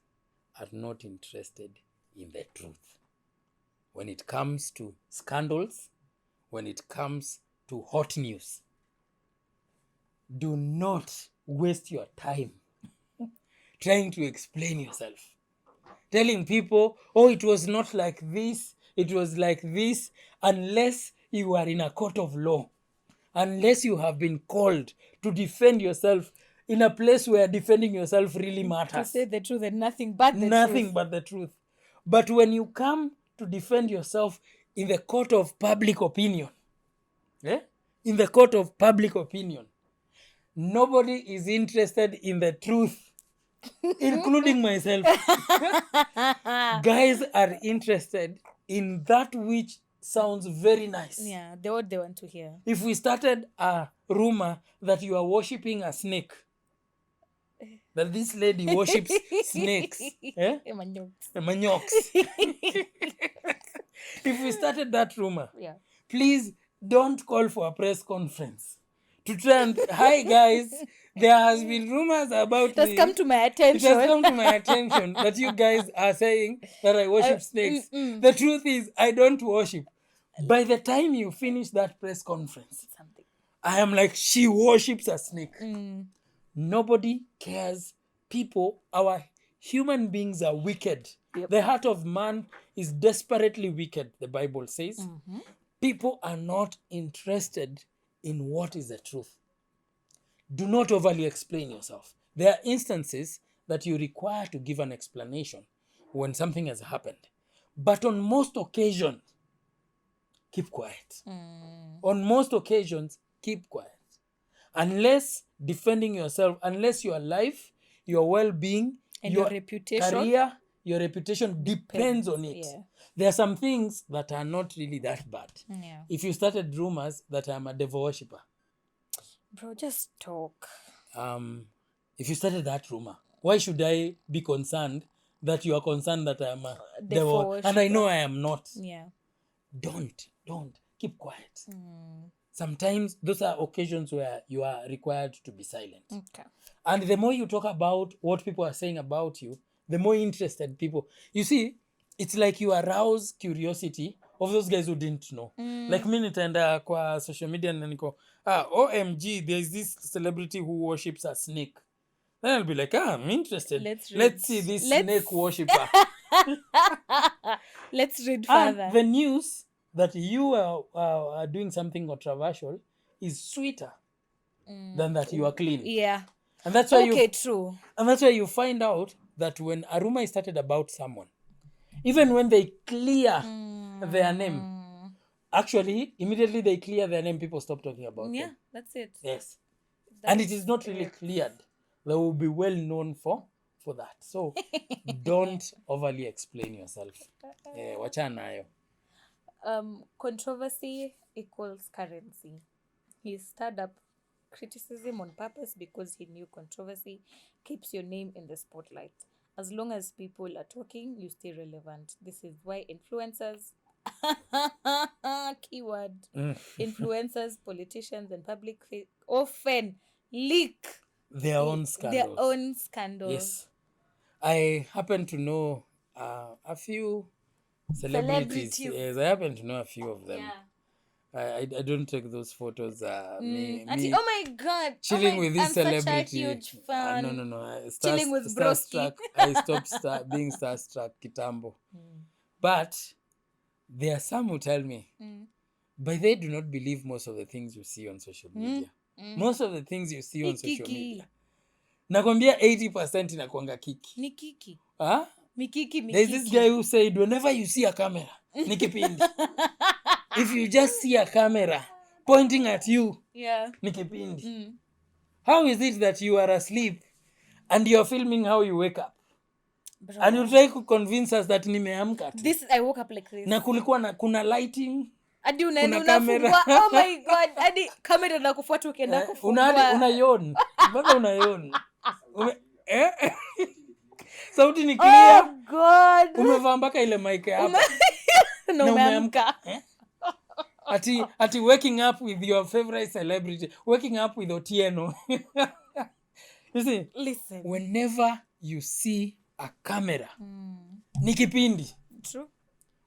are not interested in the truth. When it comes to scandals, when it comes to hot news, do not waste your time trying to explain yourself. Telling people, oh, it was not like this, it was like this, unless you are in a court of law, unless you have been called to defend yourself in a place where defending yourself really matters. To say the truth and nothing but the Nothing but the truth. But when you come to defend yourself in the court of public opinion, in the court of public opinion, nobody is interested in the truth, including myself. Guys are interested in that which sounds very nice. Yeah, what they want to hear. If we started a rumor that you are worshipping a snake, that this lady worships snakes, manyoks. If we started that rumor, Yeah. please don't call for a press conference to try and hi guys, there has been rumors about It has come to my attention. It has come to my attention that you guys are saying that I worship snakes. The truth is I don't worship. By the time you finish that press conference, Something. I am like, she worships a snake. Nobody cares. Our human beings are wicked. Yep. The heart of man is desperately wicked, the Bible says. People are not interested in what is the truth. Do not overly explain yourself. There are instances that you require to give an explanation when something has happened. But on most occasions, keep quiet. On most occasions, keep quiet. Unless defending yourself, unless your life, your well-being, And your reputation. career, your reputation depends on it. Yeah. There are some things that are not really that bad. Yeah. If you started rumors that I'm a devil worshipper, Bro, just talk. if you started that rumor, why should I be concerned that you are concerned that I'm a devil? worshipper. And I know I am not. Yeah. Don't. Keep quiet. Sometimes those are occasions where you are required to be silent. Okay. And the more you talk about what people are saying about you, the more interested people. You see, it's like you arouse curiosity of those guys who didn't know. Like me nitaenda kwa social media na niko, OMG, there's this celebrity who worships a snake. Then I'll be like, I'm interested. Let's see this snake worshipper. Let's read further. And the news that you are doing something controversial is sweeter than that you are clean. Yeah. And that's why Okay, true. and that's why you find out that when a rumor is started about someone, even when they clear their name, actually immediately they clear their name, people stop talking about Yeah, them. that's it. Yes. And it That's is not really cleared. They will be well known for that. So don't overly explain yourself. Wachana nayo. Controversy equals currency. He stirred up criticism on purpose because he knew controversy keeps your name in the spotlight. As long as people are talking, you stay relevant. This is why influencers, keyword, influencers, politicians, and public often leak Their own scandals. Yes. I happen to know a few celebrities. Yes, I happen to know a few of them. Yeah. I don't take those photos. Me Oh my god! chilling with this I'm celebrity. such a huge fan. No. Chilling with Broski. Starstruck. I stopped being starstruck kitambo. But there are some who tell me, but they do not believe most of the things you see on social media. Most of the things you see on social media. Nakwambia 80% inakuanga kiki. Ni kiki. Huh? Mikiki. There's this guy who said, whenever you see a camera, ni kipindi. If you just see a camera pointing at you, ni kipindi. How is it that you are asleep and you're filming how you wake up? Bro. And you try to convince us that nimeamka tu. I woke up like this. Na kulikuwa kuna lighting. Adi unaenda unafungua. Oh my god. Adi kamera inakufuata ukienda kufungua. Unayon. Mpaka unayon. Sauti ni clear. Oh god. Umevaa mpaka ile mic hapa. Na umeamka. Ati waking up with your favorite celebrity, waking up with Otieno. You see, listen, whenever you see a camera, ni kipindi. True.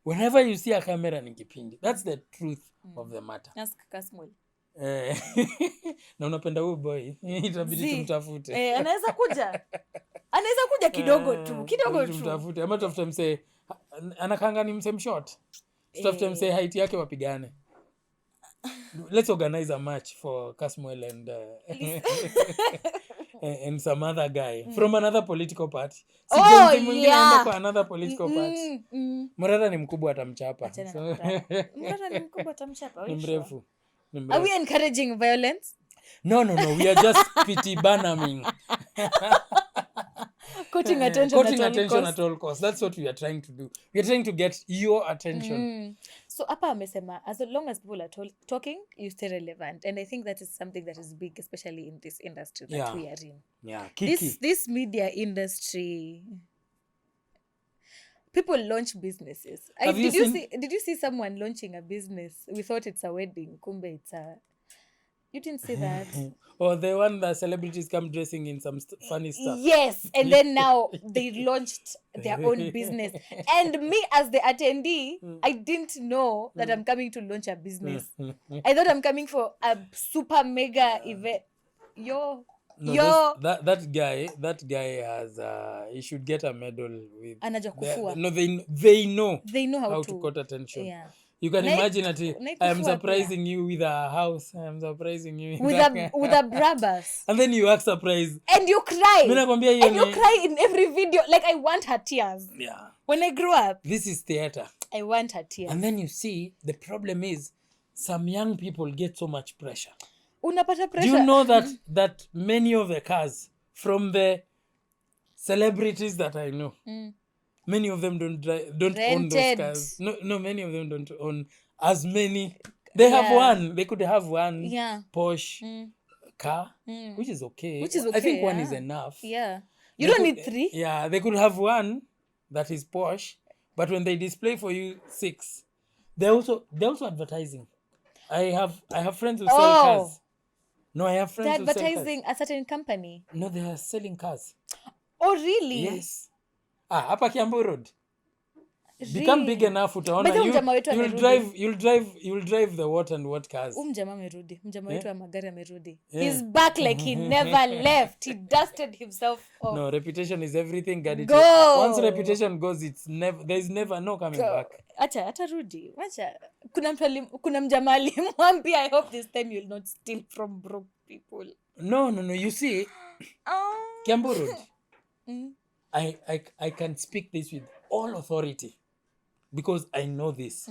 Whenever you see a camera, ni kipindi. That's the truth of the matter. Ask Kasmul. Na unapenda huyu boy, itabidi tumtafute. Anaweza kuja kidogo tu. Tumtafute. Ama tafute mse, anakanga ni mse mshort. Tafute mse height yake wapigane. Let's organize a match for Kasmuel and some other guy from another political party. Kwa another political party. Murata ni mkubwa atamchapa. Murata ni mkubwa atamchapa. Ni mrefu. Are we encouraging violence? No. We are just pity banaming. Quoting attention at all costs. That's what we are trying to do. We are trying to get your attention. So hapa amesema, as long as people are talking, you stay relevant. And I think that is something that is big, especially in this industry that we are in. Yeah, Kiki. This media industry, people launch businesses. Did you see someone launching a business? We thought it's a wedding. Kumbe it's a... You didn't see that? Or the one that celebrities come dressing in some funny stuff. Yes, and then now they launched their own business. And me as the attendee, I didn't know that I'm coming to launch a business. I thought I'm coming for a super mega event. That guy has he should get a medal with. Anajua kufua. No, they know how to cut attention. Yeah. You can imagine that I am surprising you with a house. I am surprising you with a brabas. And then you act surprised. And you cry. And you cry in every video. Like, I want her tears. Yeah. When I grew up. This is theater. I want her tears. And then you see, the problem is, some young people get so much pressure. Unapata pressure. Do you know that many of the cars from the celebrities that I know, many of them don't own those cars. No, many of them don't own as many. They have one. They could have one Porsche car, which is okay. I think one is enough. Yeah. You don't need 3. Yeah, they could have one that is Porsche, but when they display for you 6, they're also advertising. I have friends who sell cars. No, I have friends who sell cars. They're advertising a certain company. No, they are selling cars. Oh, really? Yes. Hapa Kiambu Road. Become big enough utaona you'll drive the what and what cars. Mjama wetu wa magari amerudi. He's back like he never left. He dusted himself off. No, reputation is everything. Go. Once reputation goes, there's never no coming back. Acha rudi. Kuna mjama alimwambia, I hope this time you'll not steal from broke people. No. You see, Kiambu Road. I can speak this with all authority because I know this.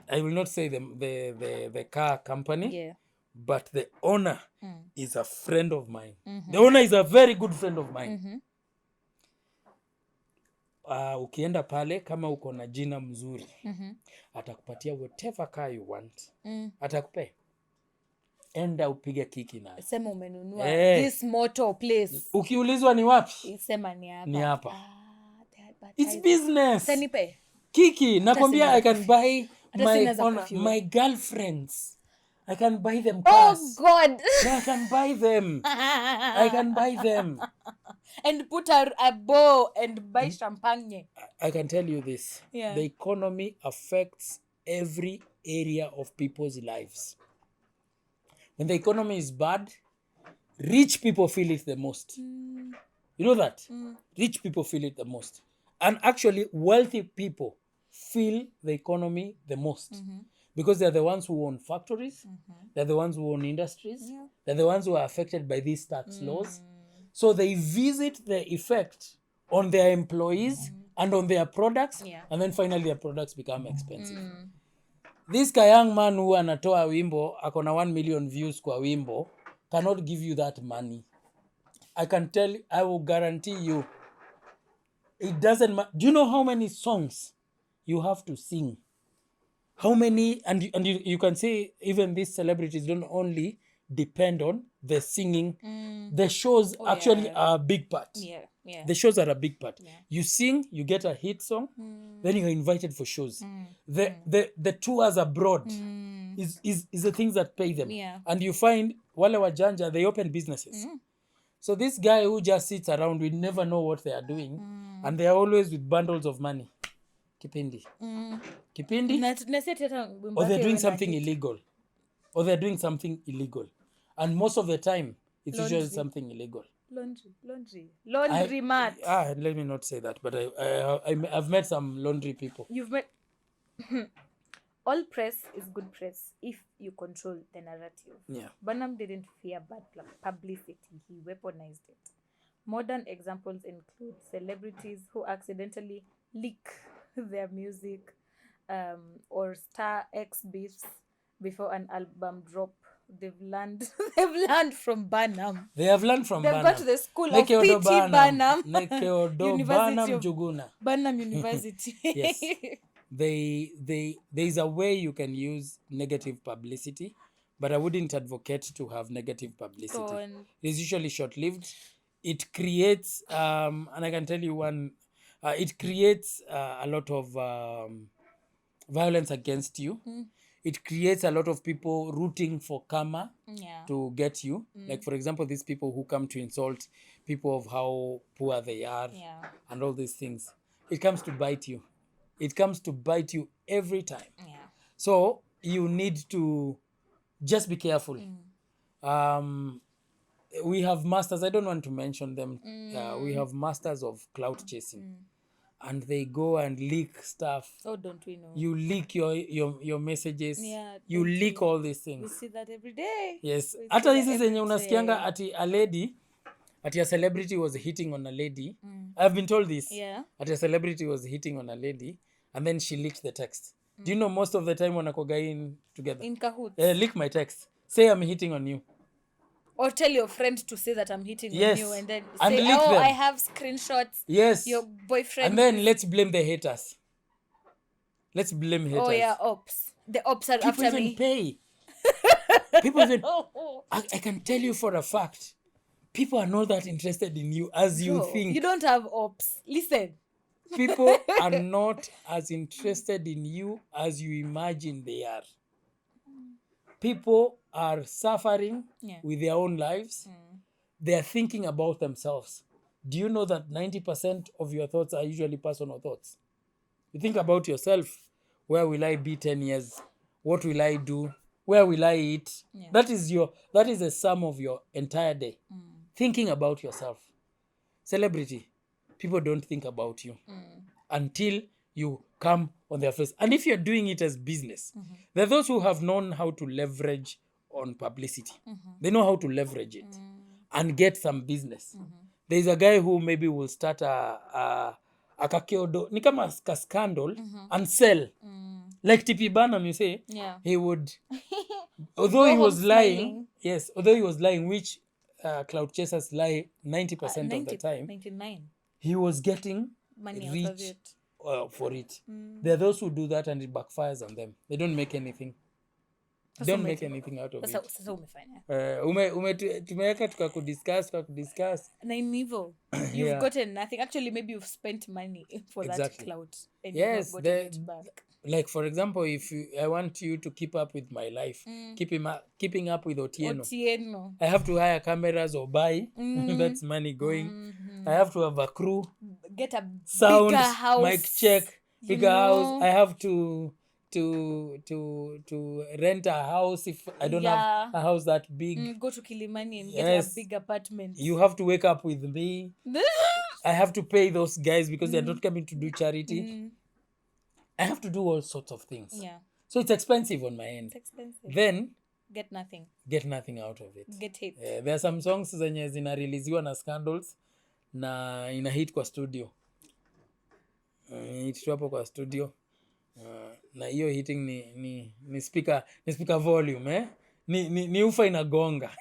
I will not say the car company, Yeah. but the owner is a friend of mine. The owner is a very good friend of mine. Ukienda pale kama uko na jina mzuri, atakupatia whatever car you want. Atakupe. Enda upige kiki nayo. Sema umenunua This motor place. Ukiulizwa ni wapi? Sema ni hapa. Ni hapa. It's business. Sanipe. Kiki, nakwambia I can buy my girlfriends. I can buy them cars. Oh God. I can buy them. I can buy them. And put a bow and buy champagne. I can tell you this. Yeah. The economy affects every area of people's lives. When the economy is bad, rich people feel it the most. You know that? Rich people feel it the most. And actually, wealthy people feel the economy the most. Because they're the ones who own factories. They're the ones who own industries. Yeah. They're the ones who are affected by these tax laws. So they visit the effect on their employees and on their products. Yeah. And then finally their products become expensive. This young man who anatoa wimbo, akona 1 million views kwa wimbo, cannot give you that money. I will guarantee you, it doesn't matter. Do you know how many songs you have to sing? How many, and you can see even these celebrities don't only depend on the singing. The shows actually are a big part. Yeah. The shows are a big part. Yeah. You sing, you get a hit song, then you're invited for shows. The tours abroad is the things that pay them. Yeah. And you find wale wajanja, they open businesses. So this guy who just sits around, we never know what they are doing. And they are always with bundles of money. Kipindi. Or they're doing something illegal. And most of the time, it's usually something illegal. Laundry mat. Let me not say that, but I've met some laundry people. You've met... All press is good press if you control the narrative. Yeah. Barnum didn't fear bad publicity. He weaponized it. Modern examples include celebrities who accidentally leak their music or star X beefs before an album drop. They've learned from Barnum. They have learned from Barnum. They've gone to the school of P.T. Barnum. Barnum University. Yes. There's a way you can use negative publicity, but I wouldn't advocate to have negative publicity. It's usually short-lived. It creates, and I can tell you one, it creates a lot of violence against you. It creates a lot of people rooting for karma to get you. Like, for example, these people who come to insult people of how poor they are and all these things. It comes to bite you. It comes to bite you every time. Yeah. So you need to just be careful. We have masters, I don't want to mention them. We have masters of clout chasing. And they go and leak stuff. Oh, don't we know? You leak your messages. Yeah, you leak all these things. We see that every day. Yes. Hata hizi zenye unasikianga ati a lady, ati a celebrity was hitting on a lady. I've been told this. Yeah. Ati a celebrity was hitting on a lady and then she leaked the text. Do you know most of the time wanakoga in together? In cahoots. Leak my text. Say I'm hitting on you. Or tell your friend to say that I'm hitting on you and then and say, them. I have screenshots. Yes. Your boyfriend. And then let's blame the haters. Let's blame haters. Oh yeah, ops. The ops are people after even me. Pay. People even I can tell you for a fact, people are not that interested in you as you think. You don't have ops. Listen. People are not as interested in you as you imagine they are. People are suffering with their own lives. They are thinking about themselves. Do you know that 90% of your thoughts are usually personal thoughts? You think about yourself. Where will I be 10 years? What will I do? Where will I eat? Yeah. That is the sum of your entire day. Thinking about yourself. Celebrity, people don't think about you until you come on their face. And if you're doing it as business, there are those who have known how to leverage on publicity. They know how to leverage it. and get some business. There's a guy who maybe will start a kakiodo, ni kama a scandal, and sell. Like TP Barnum, you say, Yeah. he would, although Go he home was lying, smiling. yes, although he was lying, which cloud chasers lie 90% of the 90, time, 99 he was getting money out of rich it. for it. There are those who do that and it backfires on them. They don't make anything. Sasa Don't ume- make anything out of sasa it. sasa umefanya Tumeweka tukakudiscuss na in hivyo you've Yeah. gotten nothing. Actually, maybe you've spent money for that Exactly. clout and Yes, you've not gotten it back. like for example, if I want you to keep up with my life, keeping up with Otieno, Otieno. I have to hire cameras or buy. That's money going. I have to have a crew, Get a sound, bigger house. mic check, you bigger house. know. I have to rent a house if I don't have a house that big. Go to Kilimani and get Yes. a big apartment. You have to wake up with me. I have to pay those guys because they're not coming to do charity. I have to do all sorts of things. Yeah. So it's expensive on my end. It's expensive. Then Get nothing. get nothing out of it. Get hit. There are some songs zenye zinareleasiwa na scandals na ina hit kwa studio. Hit tu hapo kwa studio. Na hiyo hitting ni speaker volume ni ufa inagonga.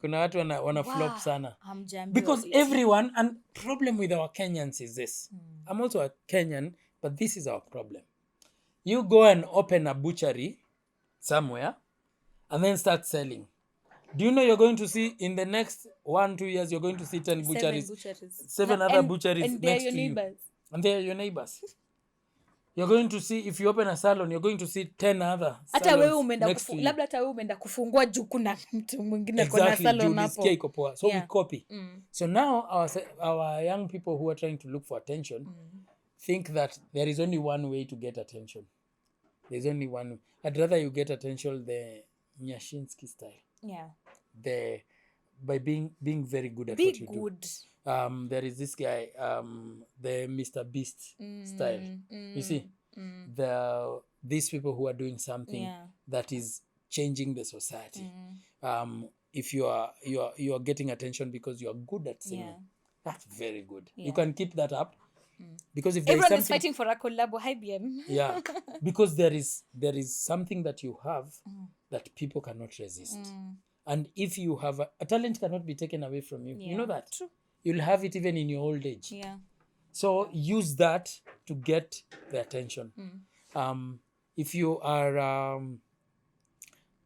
Kuna watu wana flop sana. Hamjambiwa Because eti. everyone, and problem with our Kenyans is this. I'm also a Kenyan, but this is our problem. You go and open a butchery somewhere and then start selling. Do you know you're going to see in the next 1-2 years, you're going to see 10 butcheries, 7 other butcheries and they're next your to neighbors. you. And they're your neighbors. You're going to see, if you open a salon, you're going to see 10 other Hata wewe salons umeenda next to you. labda hata wewe umeenda kufungua juu kuna mtu mwingine kona Exactly, salon juu hapo. nisikia iko poa. So we Yeah. copy. So now our young people who are trying to look for attention think that there is only one way to get attention. There's only one. I'd rather you get attention the Nyashinsky style. Yeah. By being very good at Be what you good. do. There is this guy, the Mr. Beast style. You see, these people who are doing something that is changing the society. If you are getting attention because you are good at singing, that's very good. You can keep that up. Because if there Everyone is is something, fighting for a collab. Hi, BM. yeah, because there is something that you have that people cannot resist. And if you have a talent cannot be taken away from you. You know that? True. You'll have it even in your old age. Yeah. So use that to get the attention. If you are,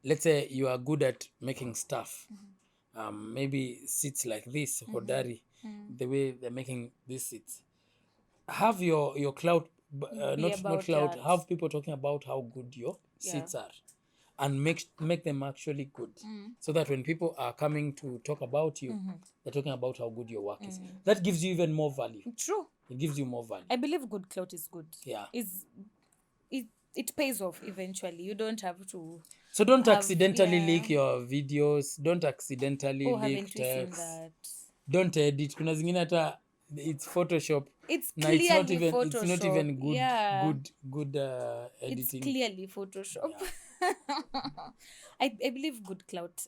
let's say you are good at making stuff, maybe seats like this, hodari, the way they're making these seats, have your clout, not about clout, that. have people talking about how good your seats are. And make them actually good, so that when people are coming to talk about you, they're talking about how good your work is. That gives you even more value. True. It gives you more value. I believe good clout is good. Yeah. It pays off eventually. You don't have to. So don't have- accidentally yeah. leak your videos. Don't accidentally Oh, leak haven't we seen text. that? Don't edit. Kuna zingine hata it's Photoshop. It's Na clearly it's not even good Yeah. good It's editing. clearly Photoshop. I believe good clout.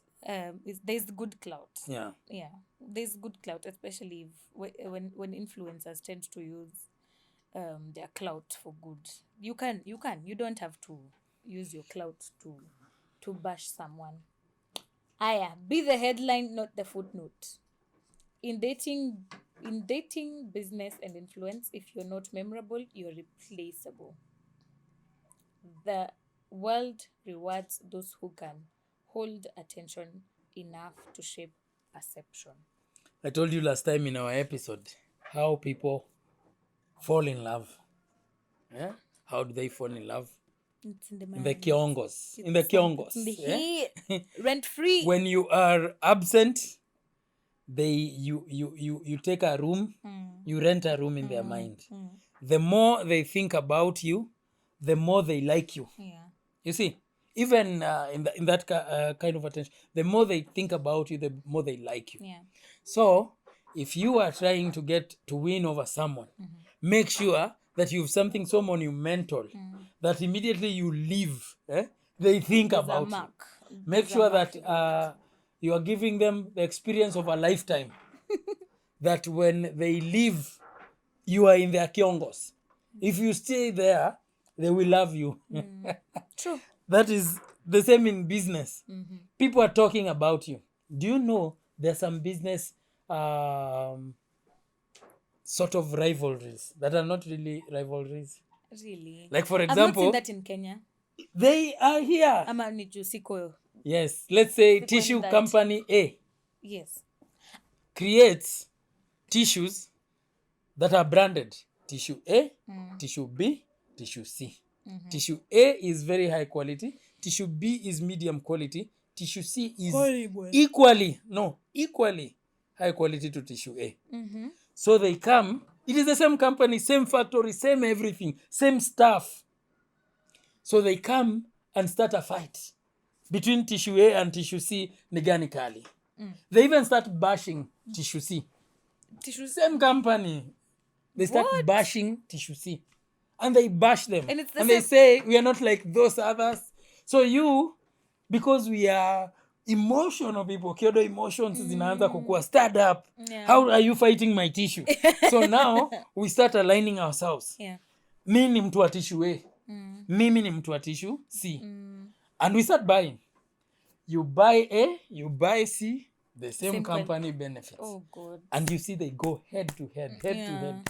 There's good clout. Yeah. Yeah, there's good clout, especially when influencers tend to use their clout for good. You don't have to use your clout to bash someone. Be the headline, not the footnote. In dating, business and influence, if you're not memorable, you're replaceable. The world rewards those who can hold attention enough to shape perception. I told you last time in our episode how people fall in love. Yeah? How do they fall in love? It's in the In the mind. kiongos. In the kiongos. In the yeah? heat. Rent free. When you are absent, you take a room, you rent a room in their mind. The more they think about you, the more they like you. Yeah. You see, even in that kind of attention, the more they think about you, the more they like you. Yeah. So if you are trying to win over someone, make sure that you have something so monumental that immediately you leave, they think There's a about you. mark. Make There's a sure mark that you are giving them the experience of a lifetime. That when they leave, you are in their kiongos. If you stay there, they will love you. True. That is the same in business. People are talking about you. Do you know there's some business sort of rivalries that are not really rivalries? Really? Like, for I've not seen example, that in Kenya. they are here. Ama ni juu siko. Yes, let's say Siko in tissue that. company A Yes. creates tissues that are branded tissue A, tissue B, tissue C. Tissue A is very high quality, tissue B is medium quality, tissue C is equally high quality to tissue A. So they come, it is the same company, same factory, same everything, same stuff. So they come and start a fight between tissue A and tissue C mechanically. They even start bashing tissue C. Same company. They start bashing tissue C. And they bash them. And it's the they same- say, we are not like those others. So you, because we are emotional people, kiodo emotions zinaanza kukua, stand up. Yeah. How are you fighting my tissue? So now we start aligning ourselves. Yeah. Mi ni mtu wa tissue A. Mimi ni mtu wa tissue C. And we start buying. You buy A, you buy C, the same company benefits. Oh God. And you see they go head to head to head.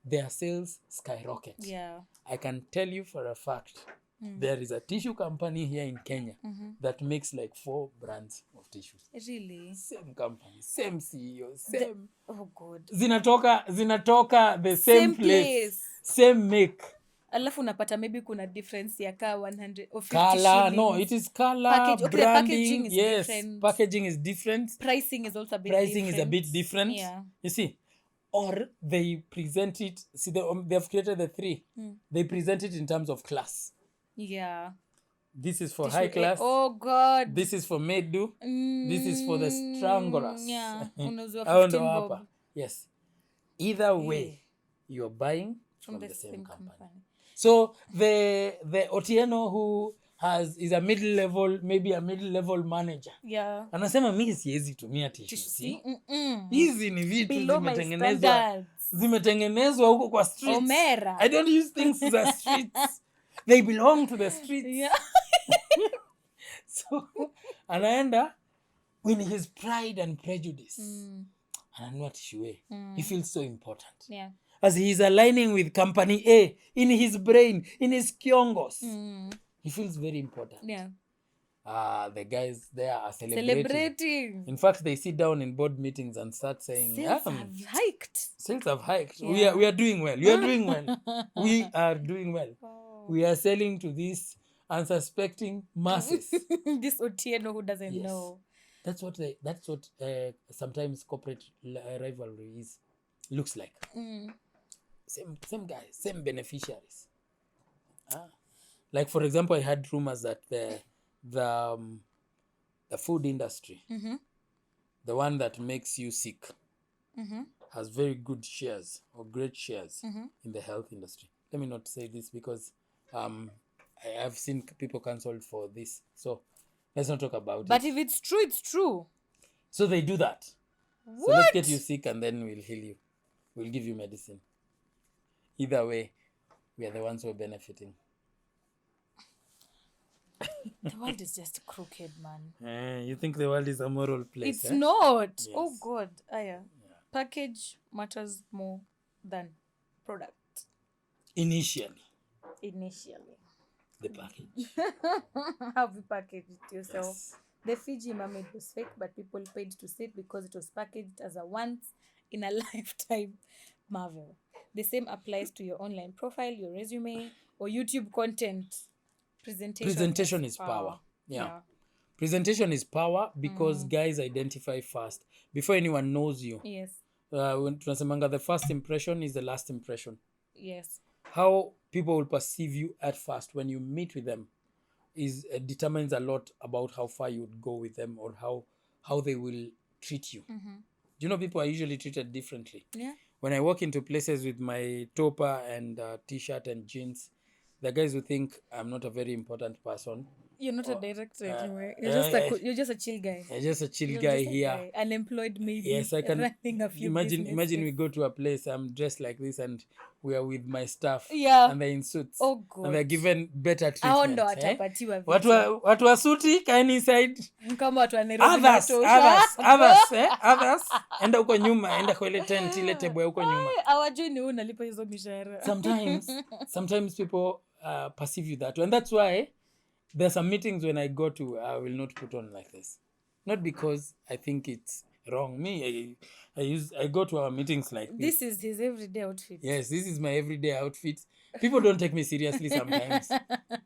Their sales skyrocket. Yeah. I can tell you for a fact, there is a tissue company here in Kenya that makes like 4 brands of tissues. Really? Same company, same CEO, same. Oh God. Zinatoka the same place, same make. Alafu unapata maybe kuna difference ya ka 100 or 50 Color, shillings. no, it is color, Package. Okay, the branding. packaging is Yes, different. packaging is different. Pricing is also a bit Pricing different. is a bit different. Yeah. You see, or they present it. See, they have created the 3. They present it in terms of class. Yeah. This is for high class. Oh God. This is for Medu. This is for the stranglers. Yeah. Unauziwa Hao ndo 15 hapa. bob. Yes. Either way, you're buying from the same company. company. So the Otieno who is a middle level, maybe a middle level manager. Yeah. Anasema mimi siwezi tumia tissue. See? Hizi ni vitu Below my standards. zimetengenezwa huko kwa streets. Omera. I don't use things za streets. They belong to the streets. Yeah. So anaenda in his pride and prejudice. Ananunua tissue A. He feels so important. Yeah. As he is aligning with company A in his brain, in his kiongos. He feels very important. Yeah. The guys there are celebrating. In fact, they sit down in board meetings and start saying, Sales have hiked. Sales have hiked. Yeah. We are doing well. We are doing well. We are doing well. Oh. We are selling to these unsuspecting masses. This Otieno who doesn't Yes. know. That's what sometimes corporate rivalry looks like. Same guys, same beneficiaries. Like, for example, I had rumors that the food industry, the one that makes you sick, has very good shares or great shares in the health industry. Let me not say this because I have seen people cancelled for this. So let's not talk about But it. if it's true, it's true. So they do that. So let's get you sick and then we'll heal you. We'll give you medicine. Either way, we are the ones who are benefiting. The world is just crooked, man. You think the world is a moral place? It's not. Yes. Oh God. Aya. Package matters more than product. Initially, The package. Have you packaged it yourself? yes. The Fiji mermaid was fake, but people paid to see it because it was packaged as a once in a lifetime marvel. The same applies to your online profile, your resume, or YouTube content. Presentation is power. Yeah. Presentation is power because guys identify fast. Before anyone knows you. Yes. When tunasemanga the first impression is the last impression. Yes. How people will perceive you at first when you meet with them determines a lot about how far you would go with them or how they will treat you. Do you know people are usually treated differently? Yeah. When I walk into places with my topper and t-shirt and jeans, the guys will think I'm not a very important person. You're not a director anyway. You're just a chill guy. just a chill You're guy just a here. guy, unemployed maybe. Yes, I can running a few imagine we go to a place, I'm dressed like this, and we are with my staff, Yeah. and they're in suits. Oh, God. And they're given better Hao ndo treatment. watapatiwa vitu. Watu wa suti kaeni inside. Kama watu wa Nairobi Others, wanatosha. others. Enda huko nyuma, enda kwa ile tent, ile table ya huko nyuma. Hawajui ni wewe unalipa hizo mishahara. Sometimes people perceive you that way. And that's why there's some meetings when I go to, I will not put on like this. Not because I think it's wrong. Me, I go to our meetings like this. This is his everyday outfit. Yes, this is my everyday outfit. People don't take me seriously sometimes.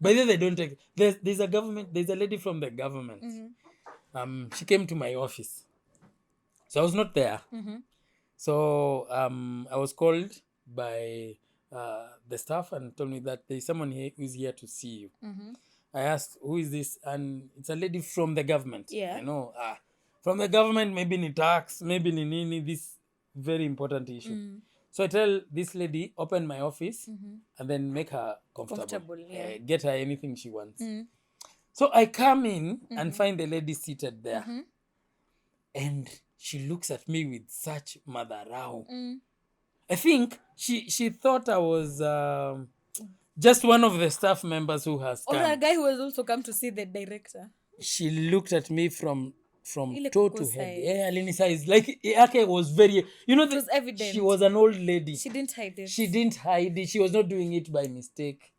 But then they don't take. There's a lady from the government. She came to my office. So I was not there. So I was called by the staff and told me that there's someone here who's here to see you. I asked, who is this? And it's a lady from the government. Yeah. I know. From the government, maybe ni tax, maybe ni nini, this very important issue. So I tell this lady, open my office and then make her comfortable. Yeah. Get her anything she wants. So I come in and find the lady seated there. And she looks at me with such madharau. I think she thought I was just one of the staff members who has Or come. a guy who has also come to see the director. She looked at me from Ile toe to kukusize. head. Yeah, Alini like yake was very, It was evident. she was an old lady. She didn't hide it. She didn't hide it. She was not doing it by mistake.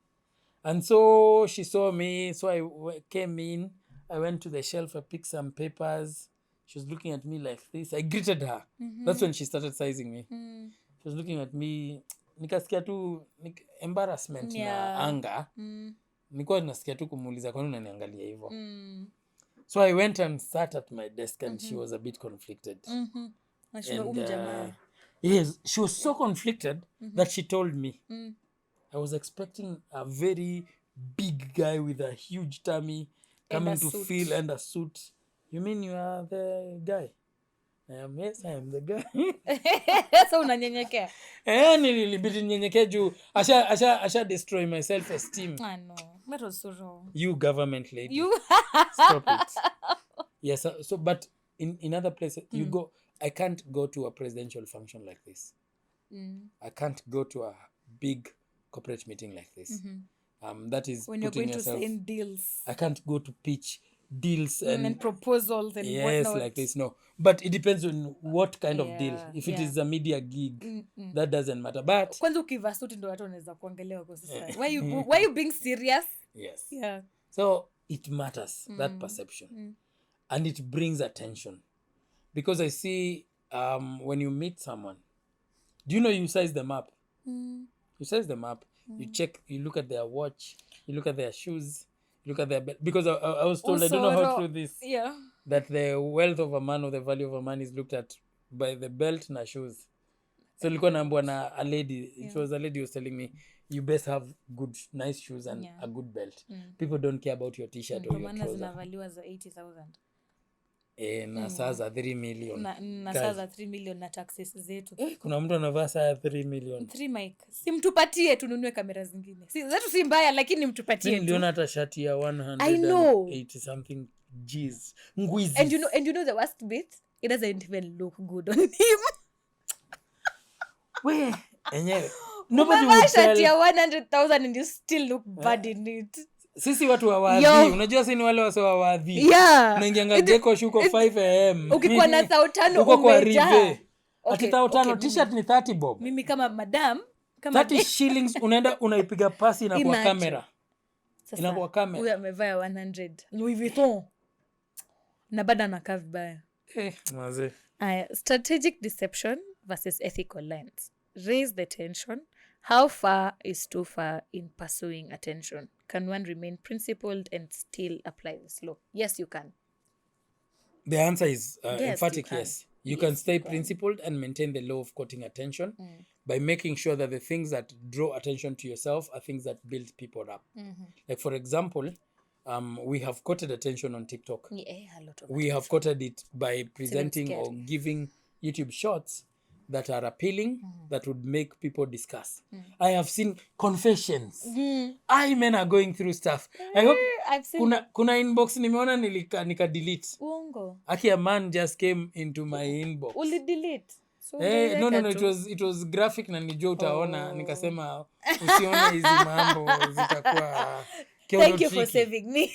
And so she saw me. So I came in. I went to the shelf. I picked some papers. She was looking at me like this. I greeted her. That's when she started sizing me. She was looking at me. Nikasikia tu embarrassment na anger. Nilikuwa nasikia tu kumuuliza kwa nini unaniangalia hivyo. So I went and sat at my desk and she was a bit conflicted. And, yes, she was so conflicted that she told me. I was expecting a very big guy with a huge tummy coming to feel and a suit. You mean you are the guy? Yes, I am the guy. So unanyenyekea. Nilibidi nyenyekea juu asha destroy my self esteem. No. That was so wrong. You government lady. You Stop it. Yes, so but in other places you go, I can't go to a presidential function like this. I can't go to a big corporate meeting like this. That is when you're going yourself, to send deals. I can't go to pitch deals and proposals and whatnot. like this. No, but it depends on what kind of deal. If it is a media gig, that doesn't matter. But kwanza ukivaa suti ndo watu wanaweza kuangalia kwa sasa. Why you being serious? Yes. Yeah. So it matters, that perception. And it brings attention. Because I see when you meet someone, do you know you size them up? You size them up. You check, you look at their watch, you look at their shoes, you look at their belt. Because I was told, also, I don't know how true this, that the wealth of a man or the value of a man is looked at by the belt na shoes. So nilikuwa naambiwa na a lady, it was a lady who was telling me, you best have good, nice shoes and a good belt. People don't care about your t-shirt or your trouser. Zinavaliwa za 80,000. Na saa za 3 million. Na saa za 3 million na taxes zetu. Kuna mtu anavaa saa ya 3 million. 3 mic. Si mtupatie tununue kamera zingine. Zetu si mbaya lakini mtupatie tu. Niliona hata shati ya 180 something G's. Ngwizi. And you know the worst bit? It doesn't even look good on him. Wait, enyewe. Nobody would tell. Shati ya 100,000 and you still look bad in it. Sisi watu wawadhi. Unajua sisi ni wale wase wawadhi. Yeah. Unaingianga geko shuko 5 am. Ukikuwa na 5,000 uko kwa rive. Okay, ati 5,000 t-shirt ni 30 bob. Mimi kama madam, kama 30 shillings unaenda unaipiga pasi na kwa kamera. Inakuwa kamera. Huyu amevaa 100 Louis Vuitton. Na bado anakaa vibaya. Maze. Strategic deception versus ethical lines. Raise the tension. How far is too far in pursuing attention? Can one remain principled and still apply this law? Yes, you can. The answer is emphatic you yes. You can stay principled and maintain the law of courting attention by making sure that the things that draw attention to yourself are things that build people up. Like, for example, we have courted attention on TikTok. Yeah, a lot of we have courted it by presenting or giving YouTube shorts that are appealing, that would make people discuss. I have seen confessions. Men are going through stuff. I I've seen kuna inbox nimeona nika delete. uongo. Aki, a man just came into my inbox. Uli delete. So No, it was graphic na nijua utaona. Nikasema usione hizi mambo zitakuwa Thank you for saving me.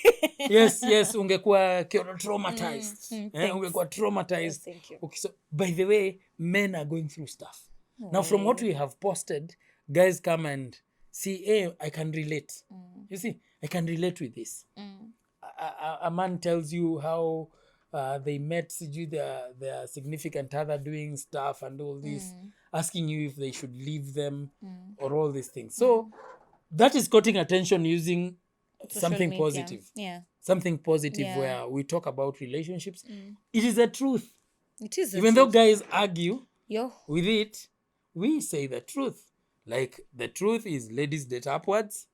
yes, ungekuwa traumatized. Ungekuwa traumatized. Yes, thank you. Okay, so by the way, men are going through stuff. Now from what we have posted, guys come and see, hey, I can relate. You see, I can relate with this. A man tells you how they met their significant other doing stuff and all this, asking you if they should leave them or all these things. So that is cutting attention using something media. positive. Yeah. Something positive Yeah. where we talk about relationships. It is the truth. It is the Even truth. though guys argue Yo. with it, we say the truth. Like, the truth is ladies date upwards,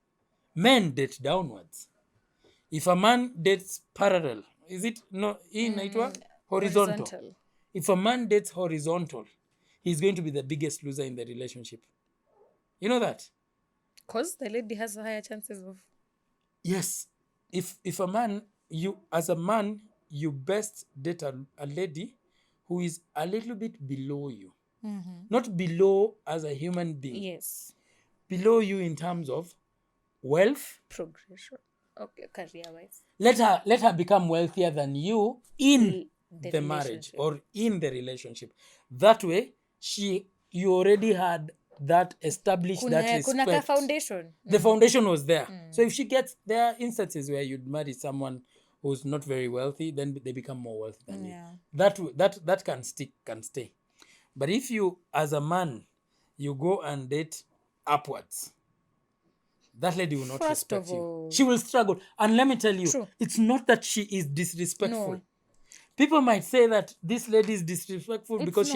men date downwards. If a man dates parallel, is it no inaitwa horizontal. If a man dates horizontal, he's going to be the biggest loser in the relationship. You know that? Because the lady has higher chances of. Yes. If a man, as a man, you best date a lady who is a little bit below you. Not below as a human being. Yes. Below you in terms of wealth. Progression. Okay, career-wise. Let her become wealthier than you in the marriage or in the relationship. That way, you already had that established that respect. Kuna ka foundation. The foundation was there. So if she gets, there are instances where you'd marry someone who's not very wealthy, then they become more wealthy than you. That can stay. But if you, as a man, you go and date upwards, that lady will not respect you. She will struggle. And let me tell you, it's not that she is disrespectful. No. People might say that this lady is disrespectful because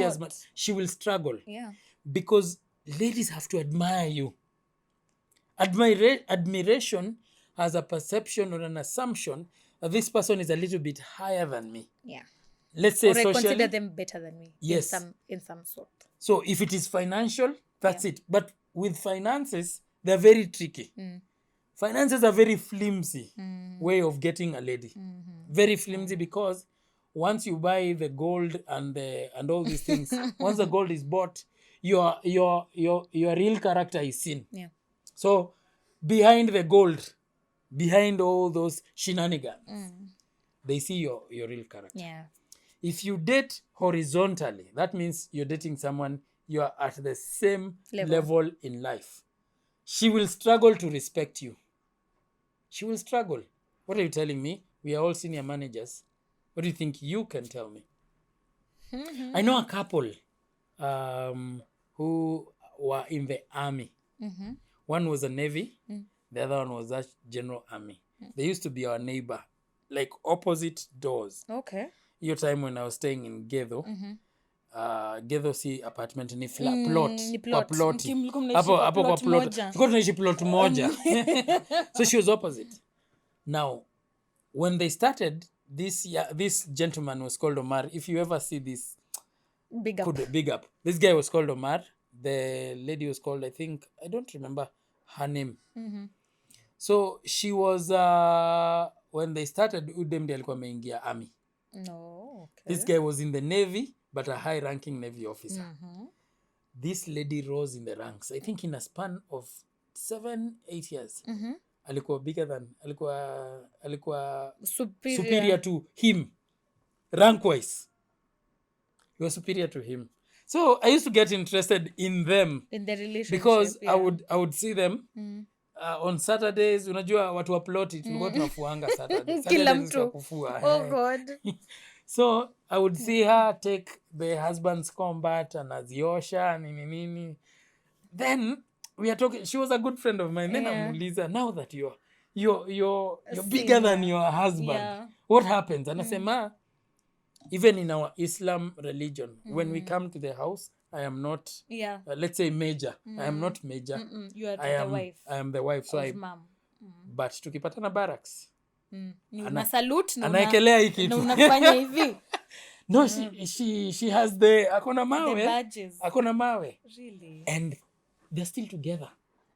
she will struggle. Yeah. Because ladies have to admire you. Admiration has a perception or an assumption that this person is a little bit higher than me. Yeah. Let's say or socially. I consider them better than me. Yes. In some sort. So if it is financial, that's it. But with finances, they're very tricky. Finances are very flimsy way of getting a lady. Very flimsy because once you buy the gold and all these things, once the gold is bought, your real character is seen. Yeah. So behind the gold, behind all those shenanigans, they see your real character. Yeah. If you date horizontally, that means you're dating someone you are at the same level in life. She will struggle to respect you. She will struggle. What are you telling me? We are all senior managers. What do you think you can tell me? I know a couple who were in the army. One was a Navy. The other one was a General Army. They used to be our neighbor, like opposite doors. Okay. Your time when I was staying in Gedho. Gedho si apartment ni plot. Ni plot. Kwa ploti. Mlikuwa mnaishi Hapo kwa kwa plot plot. moja. Tulikuwa tunaishi plot moja. So she was opposite. Now, when they started, this gentleman was called Omar. If you ever see this, Big up. big up. This guy was called Omar. The lady was called, I don't remember her name. So she was, when they started, Udem alikuwa ameingia army. No, okay. This guy was in the Navy, but a high-ranking Navy officer. This lady rose in the ranks. I think in a span of 7-8 years. Alikuwa bigger than, alikuwa superior to him, rank-wise. He was superior to him. So I used to get interested in them. In the relationship. Because I would see them on Saturdays. Unajua watu wa ploti tulikuwa tunafuanga Saturdays. Kila mtu. Kufua. Oh God. So I would see her take the husband's combat and aziosha nini. Then we are talking. She was a good friend of mine. Then namuuliza, now that you're bigger than your husband, what happens? Anasema, even in our Islam religion, when we come to the house, I am not, let's say major. I am not major. You are the wife. I am the wife. So mom. But tukipatana barracks. Una salute na anaekelea hii kitu. Na unafanya hivi. No, she has akona mawe. The badges. Akona mawe. Really? And they're still together.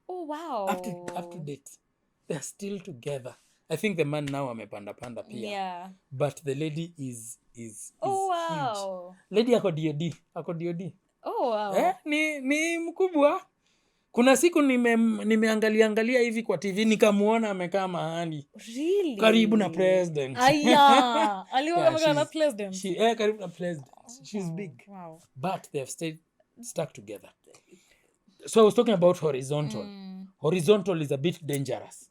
Oh wow. Up to date. They're still together. I think the man now amepanda panda pia. Yeah. But the lady is Oh, huge. wow. Lady ako DOD. Oh, wow. Ni mkubwa. Kuna siku nimeangalia hivi kwa TV nikamuona amekaa mahali Really? karibu na president. Aya. Aliwa Yeah, kama na president. karibu na president. She's big. Wow. But they have stayed stuck together. So I was talking about horizontal. Horizontal is a bit dangerous.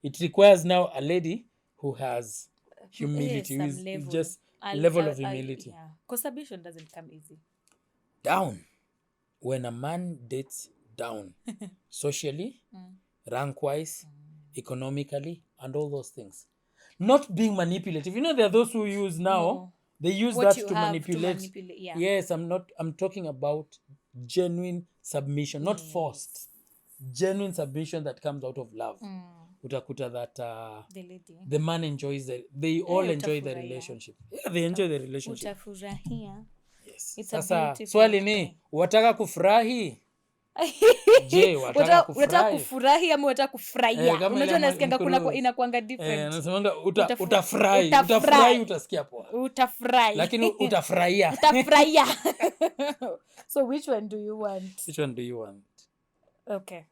It requires now a lady who has humility, who is just level of humility. Yeah. Because submission doesn't come easy. Down. When a man dates down, socially, rank-wise, economically, and all those things. Not being manipulative. You know, there are those who use now, they use What that you to have manipulate. to manipulate, yeah. Yes, I'm talking about genuine submission, not forced. Genuine submission that comes out of love. Utakuta that The lady. the man enjoys they all enjoy the utafurahia. relationship. Yeah, they enjoy the relationship. Utafurahia. Yes. It's a Sasa beautiful swali ni wataka kufurahi? Je, wataka Wataka kufurahi? kufurahi ama wataka kufurahia? Kama Unajua ile nasikianga mkuluzi. inakuanga different. Nasemanga Utafurahi. utafurahi. Utafurahi. Utafurahi utasikia poa. Utafurahi. Lakini utafurahia. Utafurahia. So which one do you want? Which one do you want? Okay.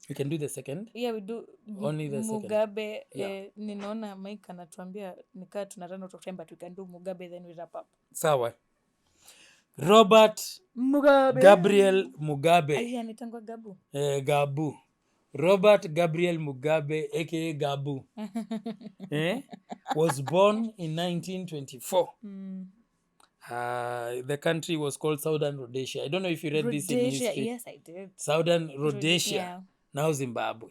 We can do the second. Yeah, we do Only the second. Mugabe. Yeah. Ninaona Mike anatuambia nikaa tuna run out of time, but we can do Mugabe then we wrap up. Sawa. Robert Mugabe. Gabriel Mugabe. Aya, anitangwa Gabu. Gabu. Robert Gabriel Mugabe, aka Gabu, was born in 1924. The country was called Southern Rhodesia. I don't know if you read this in history. Yes, I did. Southern Rhodesia, Yeah. now Zimbabwe.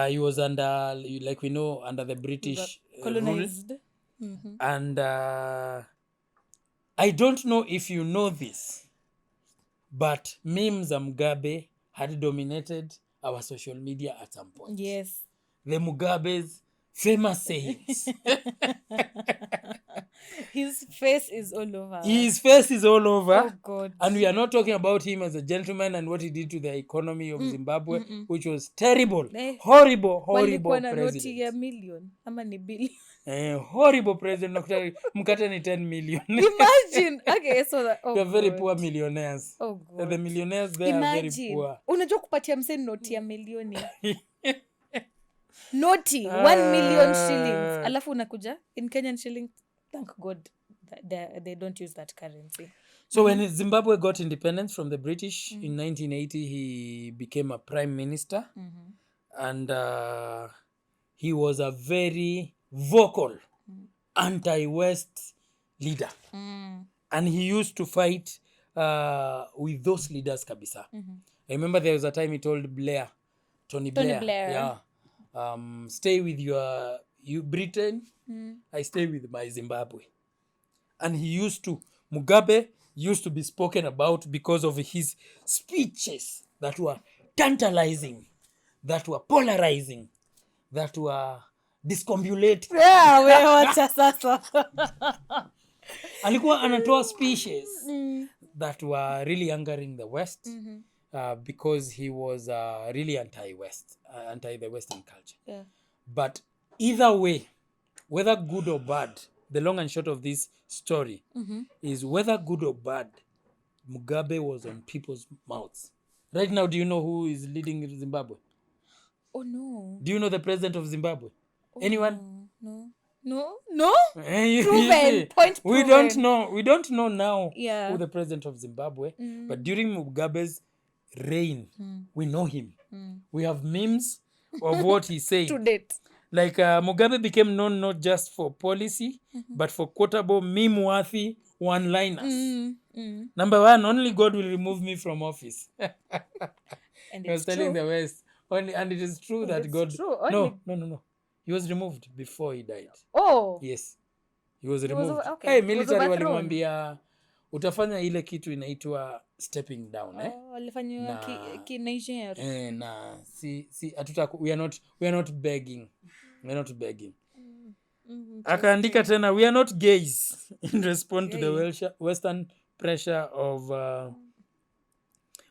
He was under, like we know, under the British rule. Colonized. And I don't know if you know this, but memes of Mugabe had dominated our social media at some point. Yes. The Mugabe's famous sayings. His face is all over. His face is all over. Oh, God. And we are not talking about him as a gentleman and what he did to the economy of Zimbabwe, which was terrible. Horrible Walikuwa na president. noti ya million ama ni billion. Horrible president. Nakuta mkate ni 10 million. Imagine. Okay, so that, They're very poor millionaires. Oh, God. The millionaires there are very poor. Unajua kupatia mse noti ya milioni. Noti 1 million shillings. Alafu unakuja in Kenyan shillings. Thank God they don't use that currency. So when Zimbabwe got independence from the British in 1980, he became a prime minister. And he was a very vocal anti-West leader. And he used to fight with those leaders kabisa. I remember there was a time he told Tony Blair. Yeah. Stay with you Britain, I stay with my Zimbabwe. And Mugabe used to be spoken about because of his speeches that were tantalizing, that were polarizing, that were discombobulating. Yeah, we wacha sasa. Alikuwa anatoa speeches that were really angering the West because he was really anti-West, anti the Western culture. Yeah. But either way, whether good or bad, the long and short of this story is whether good or bad, Mugabe was on people's mouths. Right now, do you know who is leading Zimbabwe? Oh, no. Do you know the president of Zimbabwe? Anyone? No? Proven. Point We proven. We don't know now Yeah. who the president of Zimbabwe. But during Mugabe's reign, we know him. We have memes of what he said. To date. Like Mugabe became known not just for policy, but for quotable, meme-worthy one-liners. Number one, only God will remove me from office. And He was it's telling true. the West. And it is true that it's God... true. No. He was removed before he died. Oh. Yes. He was removed. Okay. Hey, He was military overthrown. walimwambia utafanya ile kitu inaitwa stepping down. Alifanyiwa Niger. Na we are not begging. We are not begging. Akaandika tena, we are not gays in response to the Western pressure of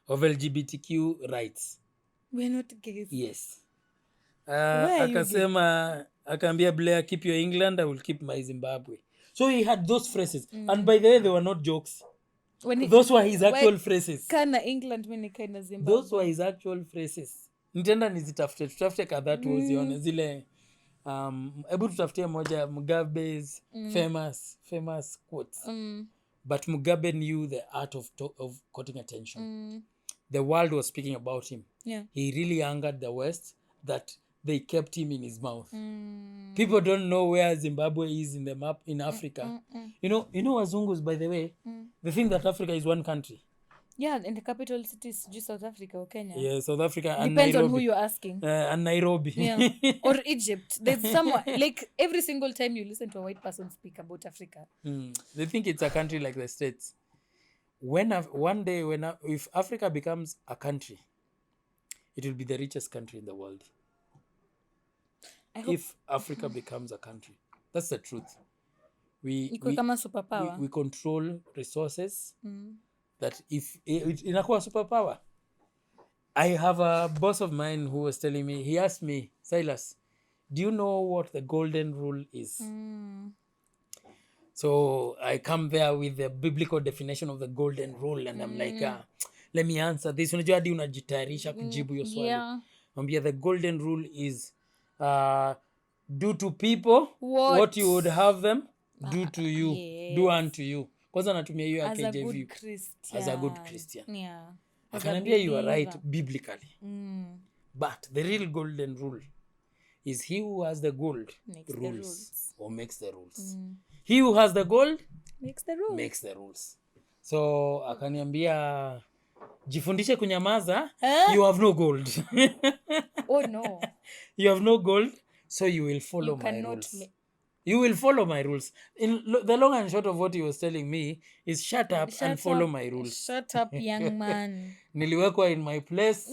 LGBTQ rights. We are not gays. Yes. Where are you Akasema, akaambia Blair, keep your England, I will keep my Zimbabwe. So he had those phrases. And by the way, they were not jokes. Those were his actual phrases. Kana England mimi kana Zimbabwe. Those were his actual phrases. Nitenda tutafute kadhaa tuzione zile hebu tutafutie moja Mugabe's famous quotes. But Mugabe knew the art of cutting attention. The world was speaking about him. Yeah. He really angered the West that they kept him in his mouth. People don't know where Zimbabwe is in the map in Africa. You know Wazungus, by the way, they think that Africa is one country. Yeah, and the capital city is just South Africa or Kenya. Yeah, South Africa and Depends Nairobi. on who you're asking. And Nairobi. Yeah. Or Egypt. There's someone, like every single time you listen to a white person speak about Africa. They think it's a country like the States. One day, if Africa becomes a country, it will be the richest country in the world. If Africa becomes a country. That's the truth. We control resources that if inakuwa superpower. I have a boss of mine who was telling me, he asked me, Silas, do you know what the golden rule is? So I come there with the biblical definition of the golden rule and I'm like, let me answer this. Unajua hadi unajitayarisha kujibu hiyo swali. Ambia the golden rule is do to people what you would have them do to you. Yes. Do unto you. Kwanza natumia hiyo ya KJV. As a good Christian. Yeah. Akaniambia you are right biblically. But the real golden rule is he who has the gold rules or makes the rules. He who has the gold makes the rules. So akaniambia jifundishe kunyamaza, you have no gold. Oh no. You have no gold, so you will follow my rules. You will follow my rules. In the long and short of what he was telling me is shut up and follow my rules. Shut up, young man. Niliwekwa in my place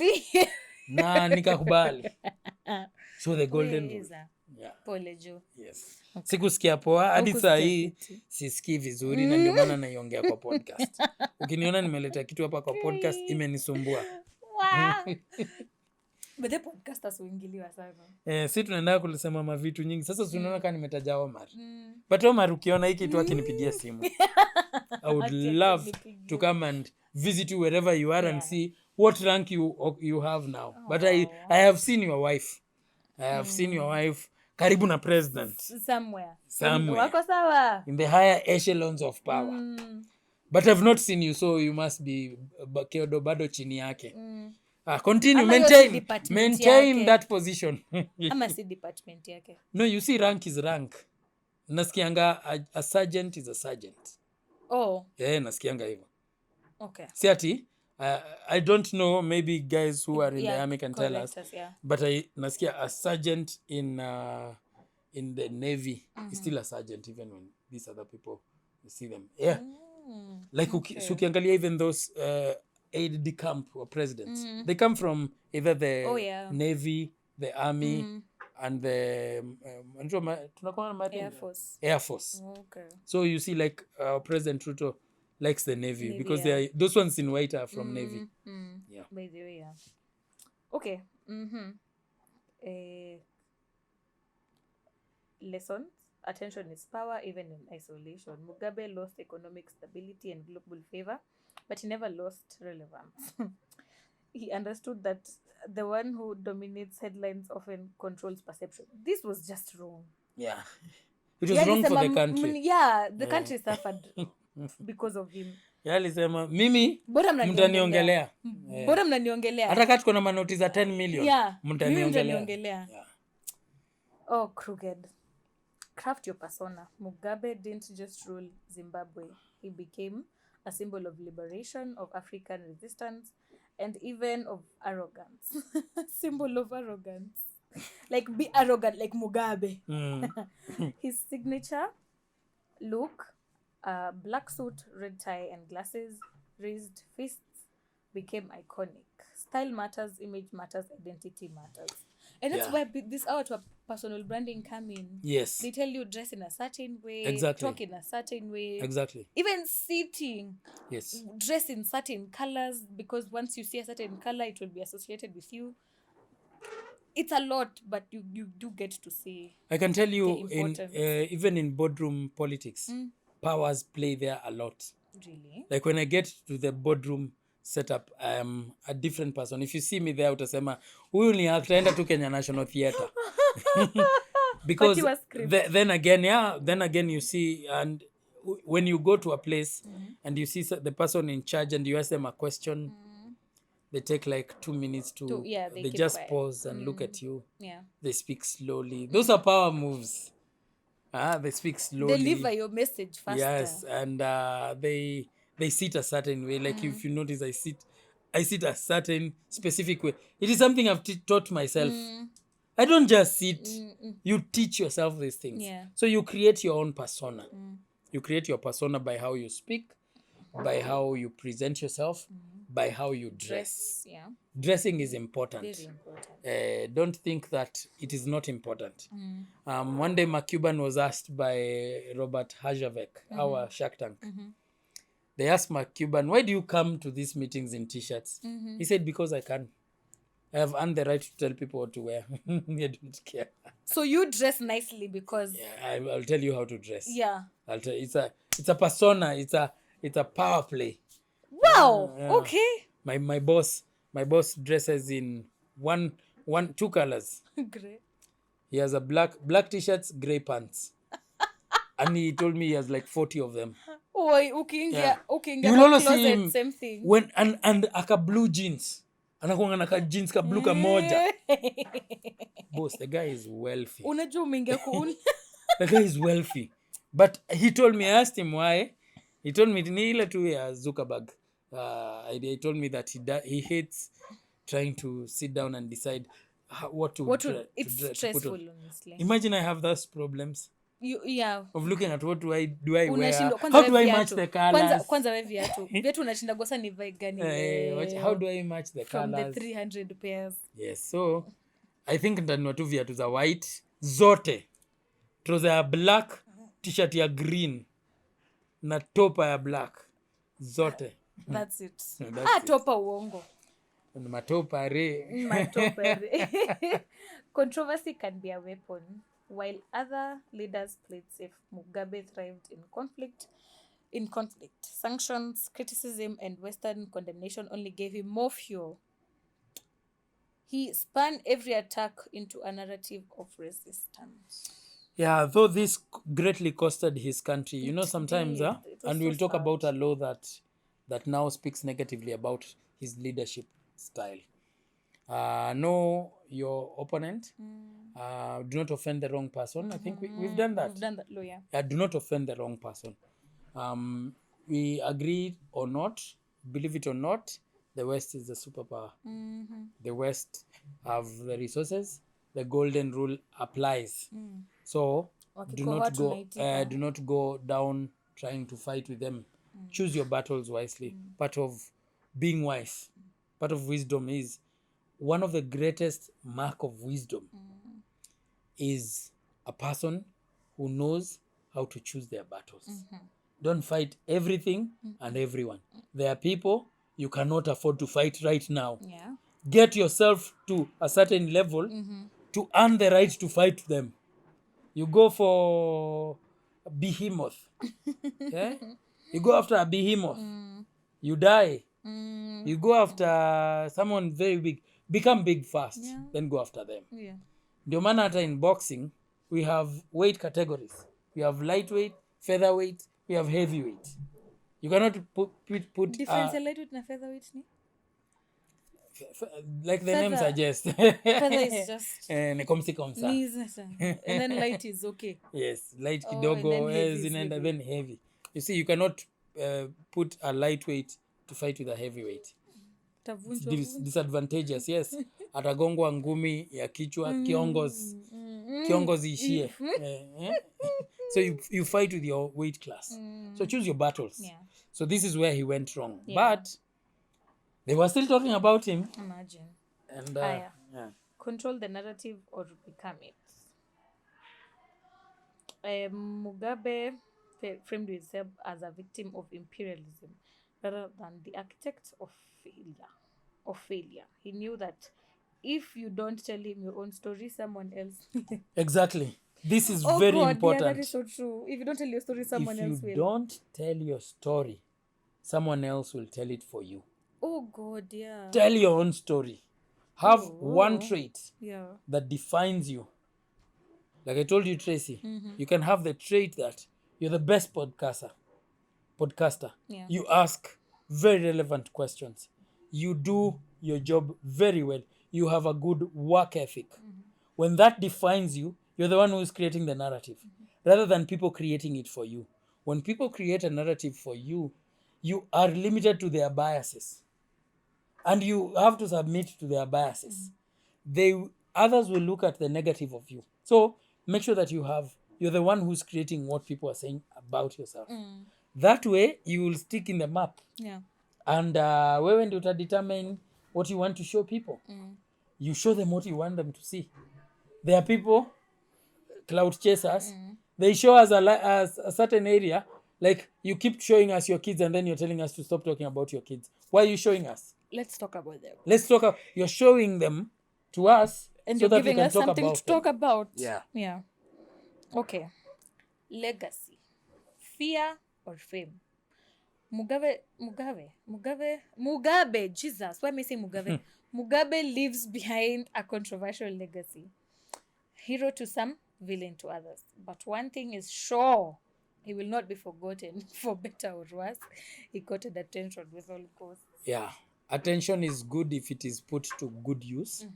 na nikakubali. So the golden rule. Yeah. Pole jo. Yes. Okay. Sikusikia poa hadi saa hii sisikii vizuri na ndio maana naiongea kwa podcast. Ukiniona nimeleta kitu hapa kwa podcast imenisumbua. Wow. But the podcasters huingiliwa sana. Si tunaenda kulisema mavitu nyingi. Sasa tunaona kama nimetaja Omar. But Omar ukiona hiki tu akinipigia simu. I would love to come and visit you wherever you are and see what rank you have now. But I have seen your wife. I have seen your wife karibu na president. Somewhere. Wako sawa. In the higher echelons of power. But I've not seen you, so you must be bado chini yake. Continue, maintain that position. Ama si department yake. No, you see rank is rank. Nasikianga a sergeant is a sergeant. Oh. Yeah, nasikianga hivyo. Okay. See ati, I don't know, maybe guys who are in the army can tell us. But nasikia a sergeant in the Navy is still a sergeant even when these other people you see them. Yeah. Like so ukiangalia even those aide de camp or presidents. They come from either the Navy, the Army, and the Air Force. Okay. So you see like President Ruto likes the Navy because they are, those ones in white are from Navy. Yeah. By the way, yeah. Okay. Lessons. Attention is power even in isolation. Mugabe lost economic stability and global favor, but he never lost relevance. He understood that the one who dominates headlines often controls perception. This was just wrong. Yeah. It was wrong for the country. Yeah, the country suffered because of him. Alisema mimi mtaniongelea. Bora mnaniongelea. Hata kama tuko na manoti za 10 million mtaniongelea. Oh, crooked. Craft your persona. Mugabe didn't just rule Zimbabwe. He became a symbol of liberation, of African resistance, and even of arrogance. Symbol of arrogance. Like be arrogant like Mugabe. His signature look, black suit, red tie and glasses, raised fists, became iconic. Style matters, image matters, identity matters. And that's where this out of personal branding come in. Yes. They tell you dress in a certain way, talk in a certain way. Exactly. Even sitting. Yes. Dress in certain colors because once you see a certain color, it will be associated with you. it's a lot, but you do get to see. I can tell you, The in importance. even in boardroom politics, powers play there a lot. Really? Like when I get to the boardroom setup, I am a different person. If you see me there, utasema huyu ni ataenda tu Kenya National Theatre. Because you are script. then again you see, and when you go to a place and you see the person in charge and you ask them a question, they take like 2 minutes to They they keep just quiet. pause and look at you. Yeah. They speak slowly. Those are power moves. They speak slowly. Deliver your message faster. Yes, and they sit a certain way. Like if you notice, I sit a certain specific way. It is something I've taught myself. I don't just sit. You teach yourself these things. Yeah. So you create your own persona. You create your persona by how you speak, by how you present yourself, by how you dress. Yeah. Dressing is important. Very important. Don't think that it is not important. One day McCuban was asked by Robert Hajavec, our Shark Tank. They asked McCuban, why do you come to these meetings in t-shirts? He said, because I can. I have earned the right to tell people what to wear. I don't care. So you dress nicely because Yeah, I'll tell you how to dress. yeah. I'll tell it's a persona. It's a power play. Wow. Yeah. Okay. My boss dresses in two colors. Great. He has a black t-shirts, gray pants. And he told me he has like 40 of them. Oi, ukiingia Yeah. ukiingia You will kwa always see closet, him same thing. when and aka blue jeans. Anakuanga na ka jeans ka blue kamoja. Boss, the guy is wealthy. Unajua umeingia The guy is wealthy. But he told me, I asked him why. He told me ni ile tu ya Zuckerberg. He told me that he hates trying to sit down and decide what to it's to put stressful, on. honestly. Imagine I have those problems Yeah. of looking at what do I wear? Unashindwa How we do I viatu. match the colors? Kwanza we viatu. Viatu unashinda gosa ni vai gani How do I match the from colors? the 300 pairs. Yes, so I think ndanunua tu viatu za white zote, trouser ya black, t-shirt ya green na topa ya black zote. That's it. That's it. Topa uongo. Matopa re. Controversy can be a weapon. While other leaders played safe, Mugabe thrived in conflict. Sanctions, criticism, and Western condemnation only gave him more fuel. He spun every attack into a narrative of resistance. Yeah, though this greatly costed his country. You know, sometimes, did. It was and so we'll talk sad. about a law that now speaks negatively about his leadership style. Know your opponent. Do not offend the wrong person. I think we've done that. We've done that law, yeah. Do not offend the wrong person. We agreed or not, believe it or not, the West is the superpower. The West have the resources. The golden rule applies. So do not go down trying to fight with them. Choose your battles wisely. Part of being wise, part of wisdom is one of the greatest mark of wisdom is a person who knows how to choose their battles. Don't fight everything and everyone. There are people you cannot afford to fight right now. Yeah. Get yourself to a certain level to earn the right to fight them. You go for a behemoth. Okay? You go after a behemoth. You die. You go after someone very big. Become big fast. Yeah. Then go after them. Yeah. Ndio maana hata in boxing, we have weight categories. We have lightweight, featherweight, we have heavyweight. You cannot put Difference ya lightweight na featherweight ni? like the name suggests. Feather is just ni komsi komsa. And then light is okay. Yes, light and kidogo, then heavy is zinaenda heavy. then heavy. You see, you cannot put a lightweight to fight with a heavyweight. It's disadvantageous, yes. Atagongwa ngumi ya kichwa, kiongozi ishie. So you fight with your weight class. So choose your battles. Yeah. So this is where he went wrong. Yeah. But they were still talking about him. Imagine. And yeah. Control the narrative or become it. Mugabe framed himself as a victim of imperialism rather than the architect of failure. He knew that if you don't tell him your own story, someone else. Exactly. This is Oh very God, important. yeah, that is so true. If you don't tell your story, someone If you else will. don't tell your story, someone else will tell it for you. Oh God, yeah. Tell your own story. Have one Oh. trait Yeah. that defines you. Like I told you, Tracy, Mm-hmm. you can have the trait that you're the best podcaster. Yeah. You ask very relevant questions. You do your job very well. You have a good work ethic. Mm-hmm. When that defines you, you're the one who is creating the narrative rather than people creating it for you. When people create a narrative for you, you are limited to their biases and you have to submit to their biases. They others will look at the negative of you. So make sure that you're the one who's creating what people are saying about yourself. That way you will stick in the map. Yeah. And wewe ndio determine what you want to show people. You show them what you want them to see. There are people, cloud chasers, they show us a certain area. Like you keep showing us your kids and then you're telling us to stop talking about your kids. Why are you showing us? Let's talk about them. Let's talk. You're showing them to us And so you're that we giving can us talk something about to talk them. about. Yeah. Yeah. Okay. Legacy. Fear or fame? Mugabe, Jesus, why am I saying Mugabe? Mugabe leaves behind a controversial legacy. Hero to some, villain to others. But one thing is sure, he will not be forgotten, for better or worse. He courted attention with all costs. Yeah. Attention is good if it is put to good use.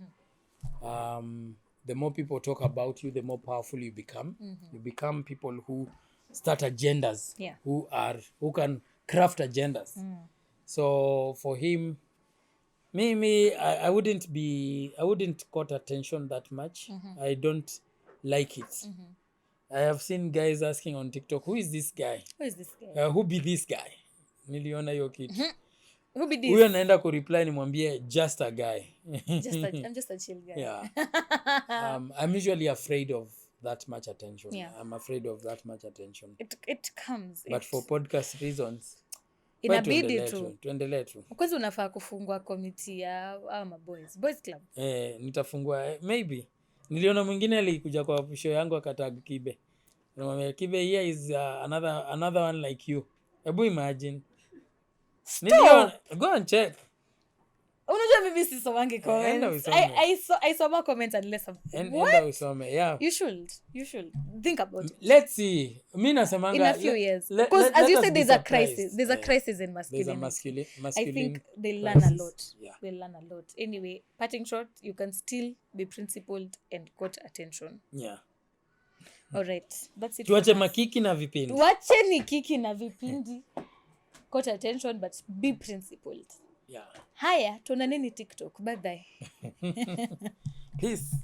The more people talk about you, the more powerful you become. You become people who start agendas, Yeah. who can craft agendas. So for him, I wouldn't court attention that much. I don't like it. I have seen guys asking on TikTok, who is this guy? Who is this guy? Who be this guy? Niliona hiyo kitu. Who be Huyo this? naenda kureply nimwambie just a guy. I'm just a chill guy. Yeah. I'm usually afraid of that much attention. Yeah. I'm afraid of that much attention. It comes. But for podcast reasons, inabidi tu. tuendelee tu. Kwanza unafaa kufungua komiti ya boys club. Nitafungua maybe. Niliona mwingine alikuja kwa show yangu akatag Kibe. Namwambia Kibe, here is another one like you. Hebu imagine. Niliona, go and check. Unajua mimi sisomangi comments. I saw comments unless Enda usome. Yeah. You should think about it. Let's see. Mimi nasemanga In a few years, because as you said, there's a crisis. There's a crisis in masculinity. There's a masculine. I think they'll learn a lot. Yeah. They'll learn a lot. Anyway, parting shot, you can still be principled and court attention. Yeah. All right, that's it. Tuache makiki na vipindi. Tuacheni kiki na vipindi. Court attention, but be principled. Yeah. Haya, tuonaneni TikTok. Bye bye. Peace.